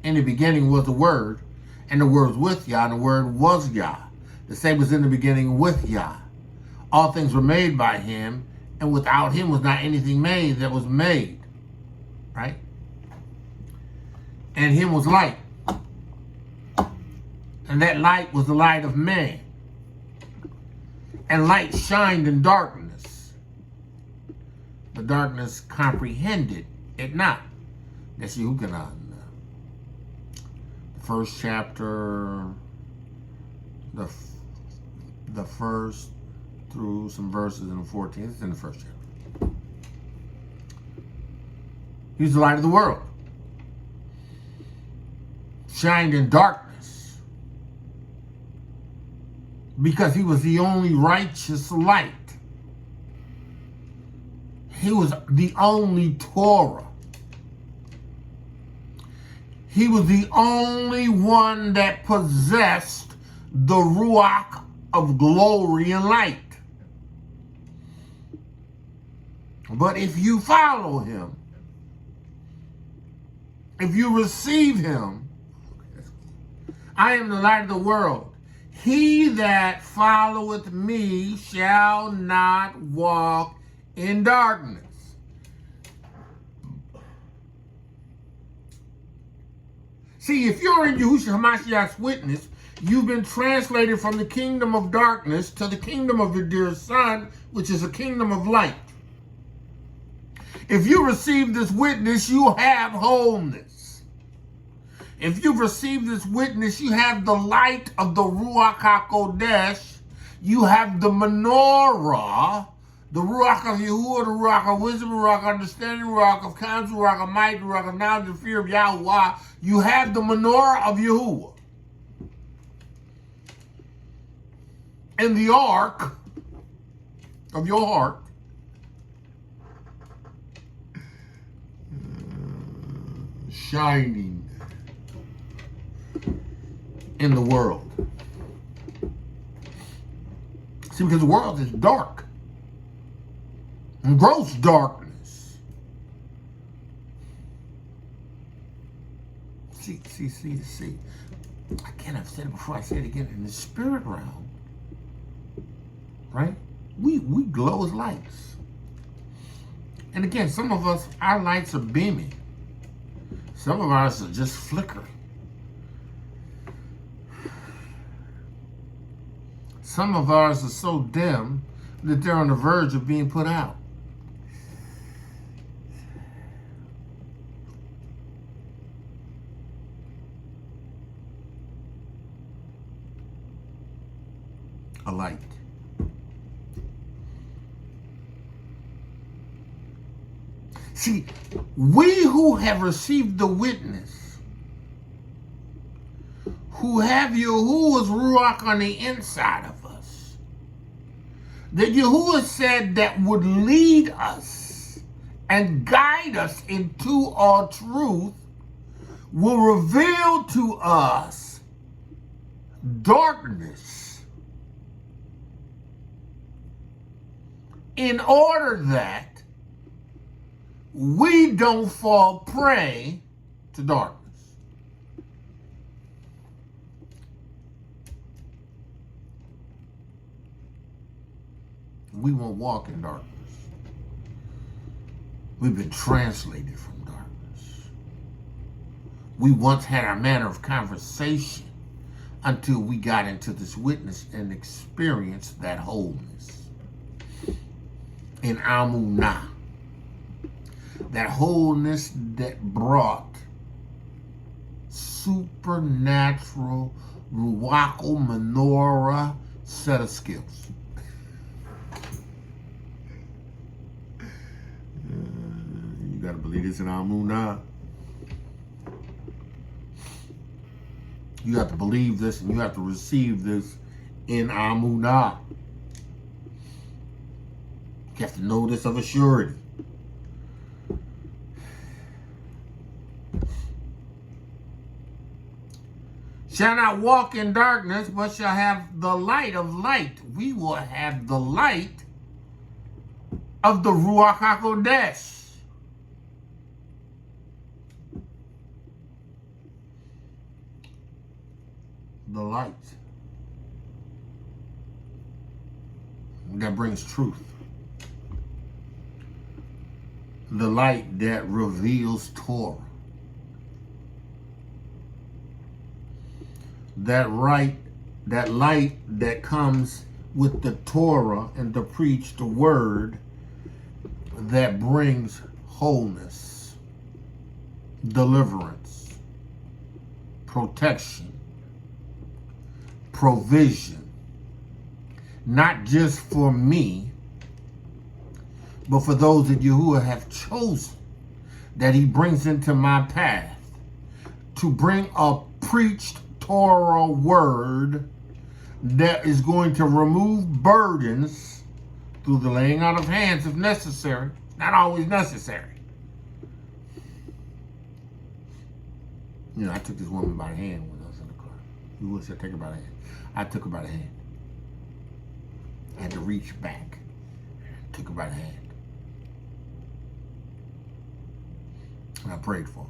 In the beginning was the Word, and the Word was with Yah, and the Word was Yah. The same was in the beginning with Yah. All things were made by him, and without him was not anything made that was made. Right? And him was light. And that light was the light of man. And light shined in darkness. The darkness comprehended it not. That's YOCHANON. The first chapter, the first through some verses in the 14th. It's in the first chapter. He's the light of the world. Shined in darkness. Because he was the only righteous light. He was the only Torah. He was the only one that possessed the Ruach of glory and light. But if you follow him, if you receive him, I am the light of the world. He that followeth me shall not walk in darkness. See, if you're in Yahusha HaMashiach's witness, you've been translated from the kingdom of darkness to the kingdom of your dear Son, which is a kingdom of light. If you receive this witness, you have wholeness. If you've received this witness, you have the light of the Ruach HaKodesh. You have the menorah The Ruach of Yahuwah, the Ruach of wisdom, the Ruach of understanding, the Ruach of counsel, the Ruach of might, the Ruach of knowledge, the fear of Yahweh. You have the menorah of Yahuwah. And the ark of your heart shining in the world. See, because the world is dark. And gross darkness. See. I can't have said it before, I say it again. In the spirit realm, right? We glow as lights. And again, some of us, our lights are beaming. Some of ours are just flickering. Some of ours are so dim that they're on the verge of being put out. A light. See, we who have received the witness, who have Yahuwah's Ruach on the inside of us, that Yahuwah said that would lead us and guide us into all truth, will reveal to us darkness in order that we don't fall prey to darkness. We won't walk in darkness. We've been translated from darkness. We once had our manner of conversation until we got into this witness and experienced that wholeness in Amunah. That wholeness that brought supernatural Ruachal menorah set of skills. You got to believe this in Amunah. You have to believe this and you have to receive this in Amunah. You have to know this of a surety. Shall not walk in darkness, but shall have the light of light. We will have the light of the Ruach HaKodesh. The light that brings truth. The light that reveals Torah. That light that comes with the Torah and to preach the word that brings wholeness, deliverance, protection, provision, not just for me, but for those that Yahuwah have chosen, that he brings into my path to bring a preached Torah word that is going to remove burdens through the laying out of hands if necessary. Not always necessary. You know, I took this woman by the hand when I was in the car. Yahuwah said, take her by the hand. I took her by the hand. I had to reach back. Took her by the hand. And I prayed for her.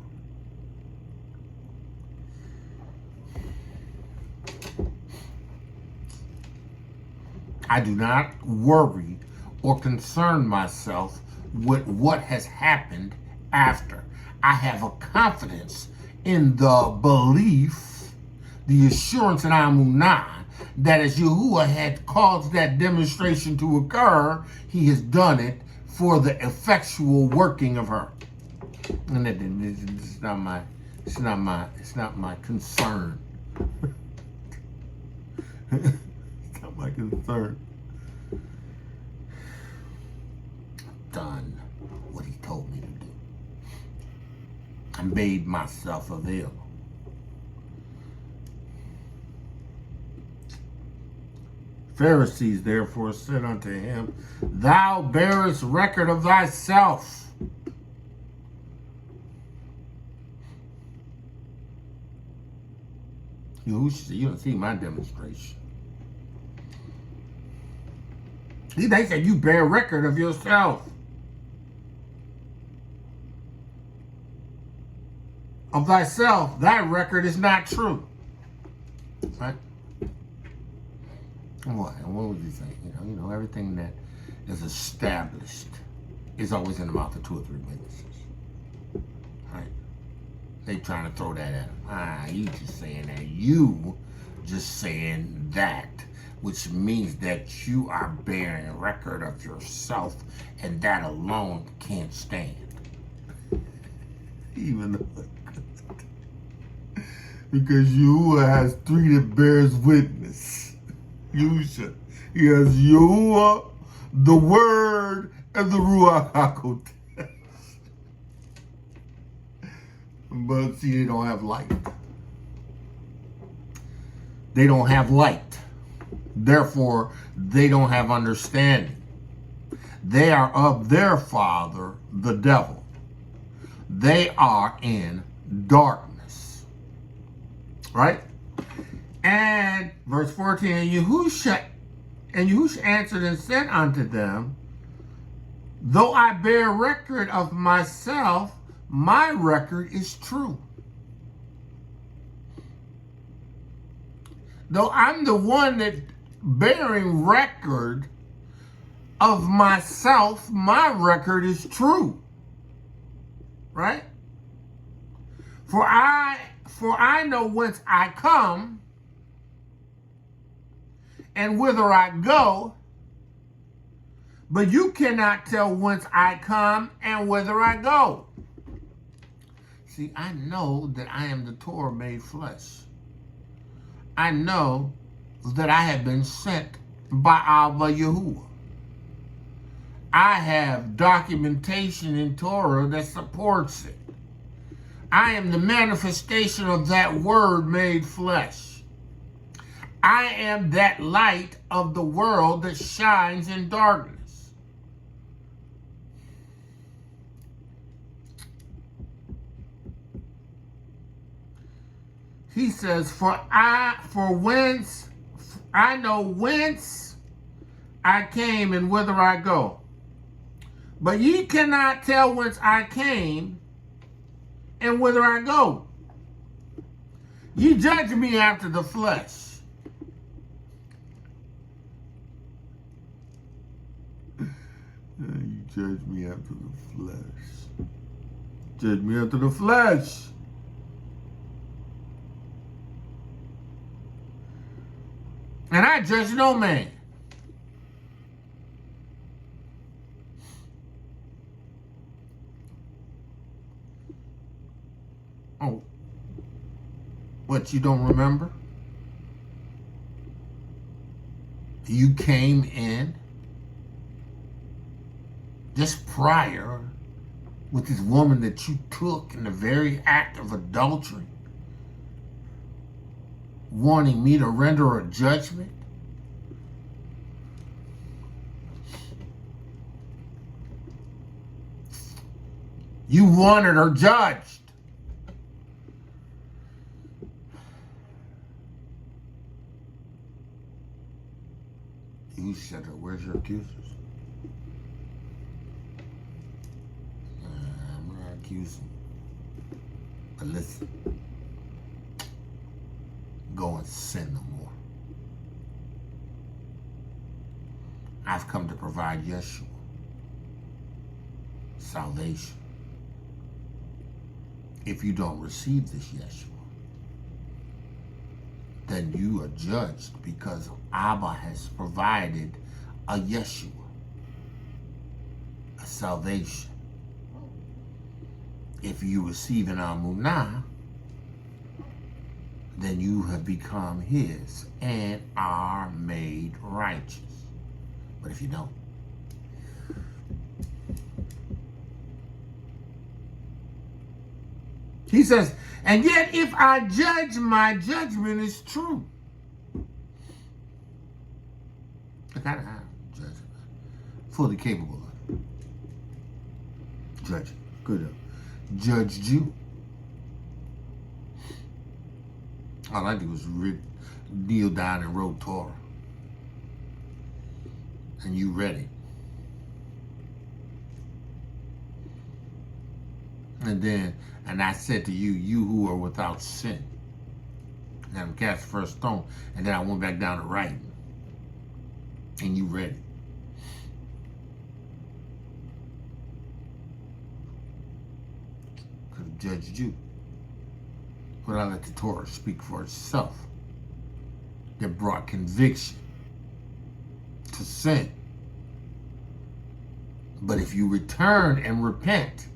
I do not worry or concern myself with what has happened after. I have a confidence in the belief, the assurance in Amunah, that as Yahuwah had caused that demonstration to occur, he has done it for the effectual working of her. And it's not my concern. It's not my concern. I made myself available. Pharisees therefore said unto him, Thou bearest record of thyself. Yahusha said, You don't see my demonstration. They said, You bear record of yourself. Of thyself, thy record is not true. Right? What? And what would you say? You know, everything that is established is always in the mouth of 2 or 3 witnesses. Right? They trying to throw that at him. You just saying that. You just saying that, which means that you are bearing record of yourself, and that alone can't stand. Even though, because Yahuwah has 3 that bears witness. Yahusha. He has Yahuwah, the Word, and the Ruach HaKodesh. But see, they don't have light. They don't have light. Therefore, they don't have understanding. They are of their father, the devil. They are in darkness. Right? And verse 14, and Yahusha answered and said unto them, Though I bear record of myself, my record is true. Though I'm the one that bearing record of myself, my record is true. Right? For I know whence I come, and whither I go, but you cannot tell whence I come and whither I go. See, I know that I am the Torah made flesh. I know that I have been sent by Abba Yahuwah. I have documentation in Torah that supports it. I am the manifestation of that word made flesh. I am that light of the world that shines in darkness. He says, for whence I know whence I came and whither I go. But ye cannot tell whence I came and whither I go. Ye judge me after the flesh. You judge me after the flesh. Judge me after the flesh. And I judge no man. Oh, what, you don't remember? You came in just prior with this woman that you took in the very act of adultery, wanting me to render a judgment. You wanted her judged. You said, where's your accusers? I'm not accusing. But listen. Go and sin no more. I've come to provide Yeshua salvation. If you don't receive this Yeshua, then you are judged, because Abba has provided a Yeshua, a salvation. If you receive an Amunah, then you have become his and are made righteous. But if you don't, He says, and yet if I judge, my judgment is true. I gotta have judgment. Fully capable of judging. Good. Judged you. All I did was kneel down and wrote Torah. And you read it. And I said to you, you who are without sin. And I cast the first stone. And then I went back down to writing. And you read it. Could have judged you. But I let the Torah speak for itself. That brought conviction to sin. But if you return and repent,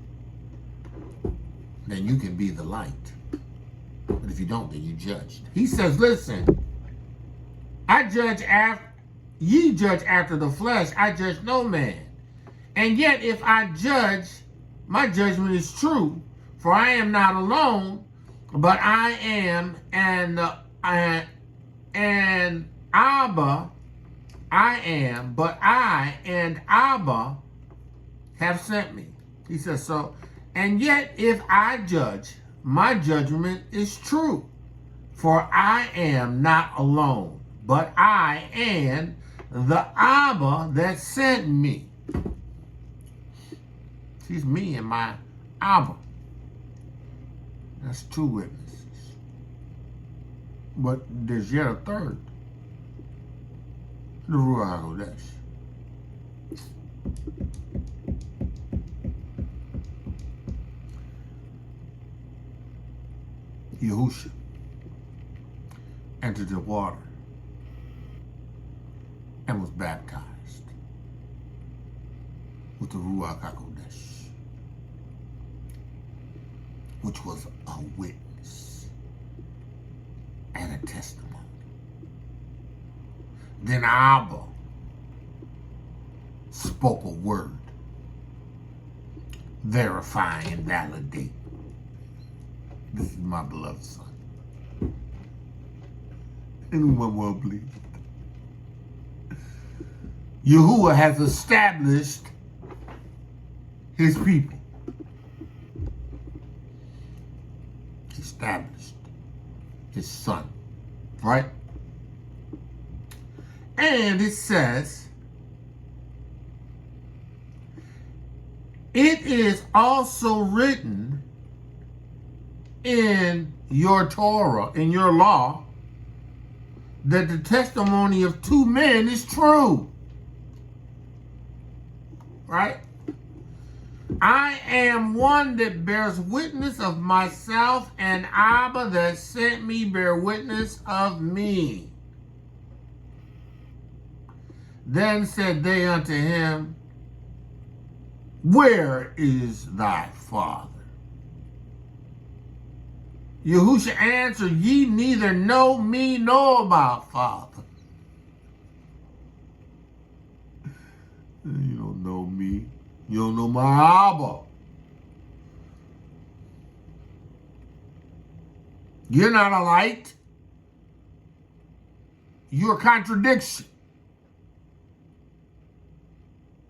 then you can be the light. But if you don't, then you judged. He says, listen, ye judge after the flesh, I judge no man. And yet if I judge, my judgment is true, for I am not alone, but I am and Abba, I am, but I and Abba have sent me. He says so. And yet if I judge, my judgment is true, for I am not alone, but I and the Abba that sent me. He's me and my Abba. That's two witnesses. But there's yet a third. The Ruach HaKodesh. Yahusha entered the water and was baptized with the Ruach HaKodesh, which was a witness and a testimony. Then Abba spoke a word, verify and validate. This is my beloved son. Anyone will believe it. Yahuwah has established his people. He established his son, right? And it says, it is also written in your Torah, in your law, that the testimony of two men is true. Right? I am one that bears witness of myself, and Abba that sent me bear witness of me. Then said they unto him, where is thy father? Yahusha answered, ye neither know me nor my father. You don't know me. You don't know my Abba. You're not a light. You're a contradiction.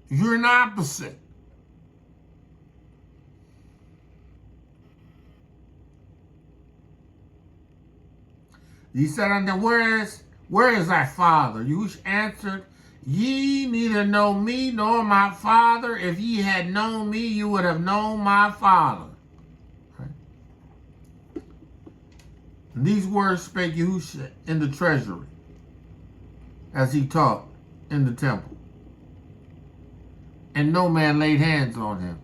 You're an opposite. He said unto them, where is thy father? Yahushua answered, ye neither know me nor my father. If ye had known me, you would have known my father. Right? These words spake Yahushua in the treasury, as he taught in the temple. And no man laid hands on him,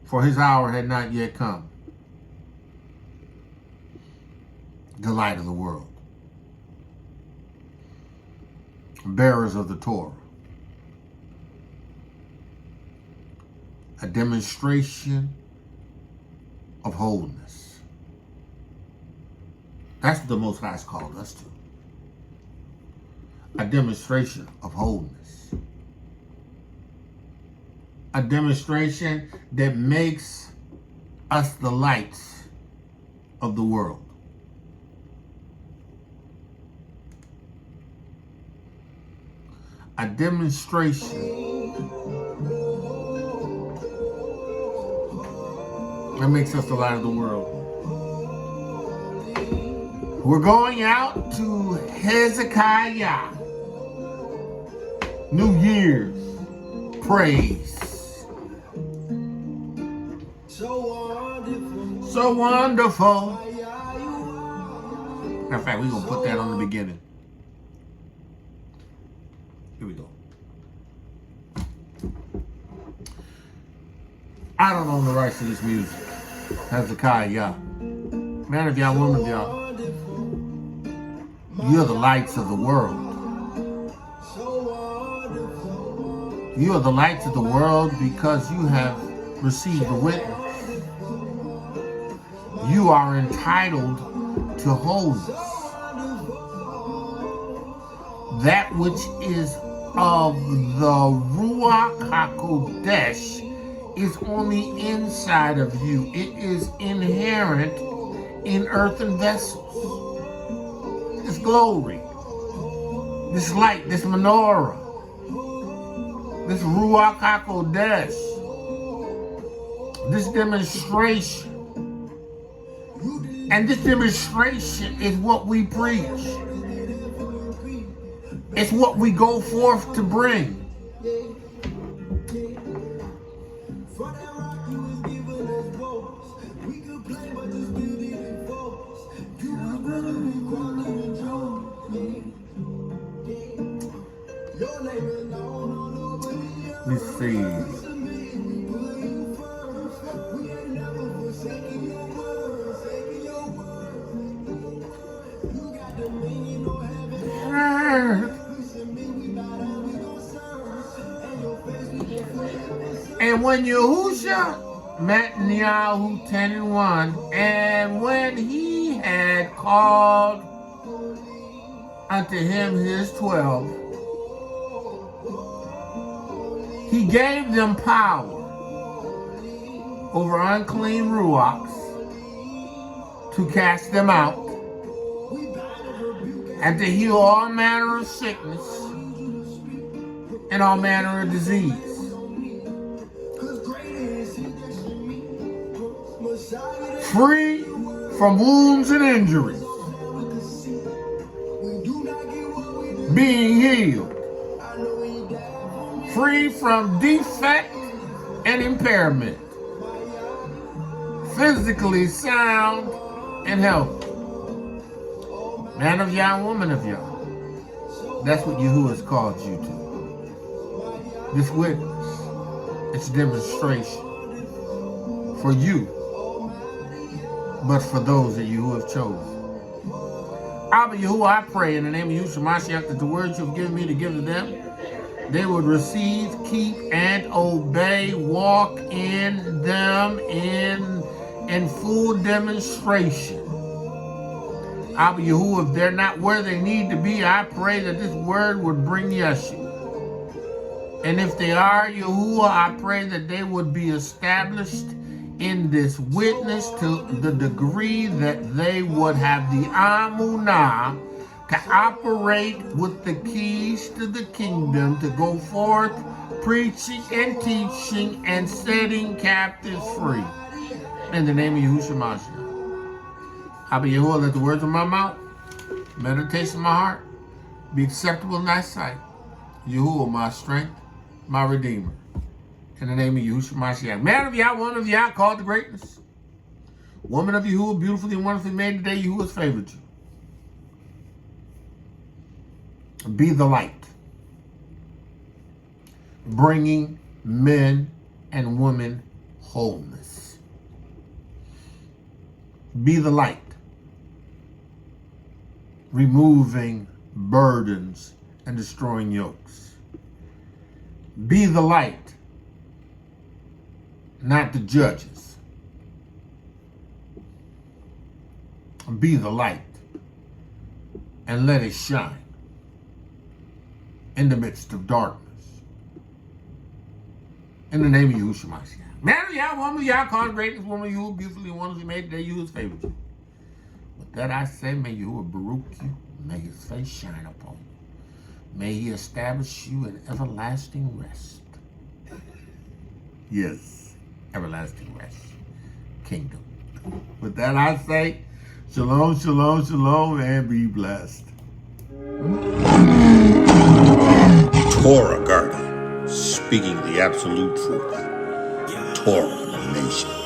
for his hour had not yet come. The light of the world, bearers of the Torah, a demonstration of holiness. That's what the Most High has called us to. A demonstration of holiness. A demonstration that makes us the lights of the world. A demonstration that makes us the light of the world. We're going out to Hezekiah. New Year's praise. So wonderful. Matter of fact, we're going to put that on the beginning. Here we go. I don't own the rights to this music. Hezekiah. Man of y'all, woman of y'all. You're the lights of the world. You are the lights of the world because you have received the witness. You are entitled to wholeness. That which is of the Ruach HaKodesh is on the inside of you. It is inherent in earthen vessels. This glory, this light, this menorah, this Ruach HaKodesh, this demonstration. And this demonstration is what we preach. It's what we go forth to bring. Let's see. And when Yahusha met Yahu 10:1, and when he had called unto him his 12, he gave them power over unclean ruachs to cast them out, and to heal all manner of sickness and all manner of disease. Free from wounds and injuries, being healed. Free from defect and impairment, physically sound and healthy. Man of Yah, woman of Yah. That's what Yahuwah has called you to. This witness, it's a demonstration for you, but for those that you have chosen. Abba Yahuwah, I pray in the name of Yahusha Mashiach that the words you've given me to give to them, they would receive, keep, and obey, walk in them in full demonstration. Abba Yahuwah, if they're not where they need to be, I pray that this word would bring Yeshua. And if they are, Yahuwah, I pray that they would be established in this witness to the degree that they would have the amunah to operate with the keys to the kingdom, to go forth preaching and teaching and setting captives free. In the name of Yahusha Mashiach. Abba Yahuwah, let the words of my mouth, meditation of my heart, be acceptable in thy sight. Yahuwah, my strength, my redeemer. In the name of Yahusha Mashiach. Man of Yah, woman of Yah, called to greatness. Woman of Yahuwah, beautifully and wonderfully made today, Yahuwah has favored you. Be the light, bringing men and women wholeness. Be the light, removing burdens and destroying yokes. Be the light, not the judges. Be the light and let it shine in the midst of darkness. In the name of Yahusha Mashiach. Man of Yah, woman of Yah, consecrate this woman you beautifully wonderfully made today, you his favorite you. With that I say, may Yahuwah baruch you, may his face shine upon you. May he establish you in everlasting rest. Yes, everlasting rest. Kingdom. With that I say, shalom, shalom, shalom, and be blessed. Torah guardian, speaking the absolute truth. Torah nation.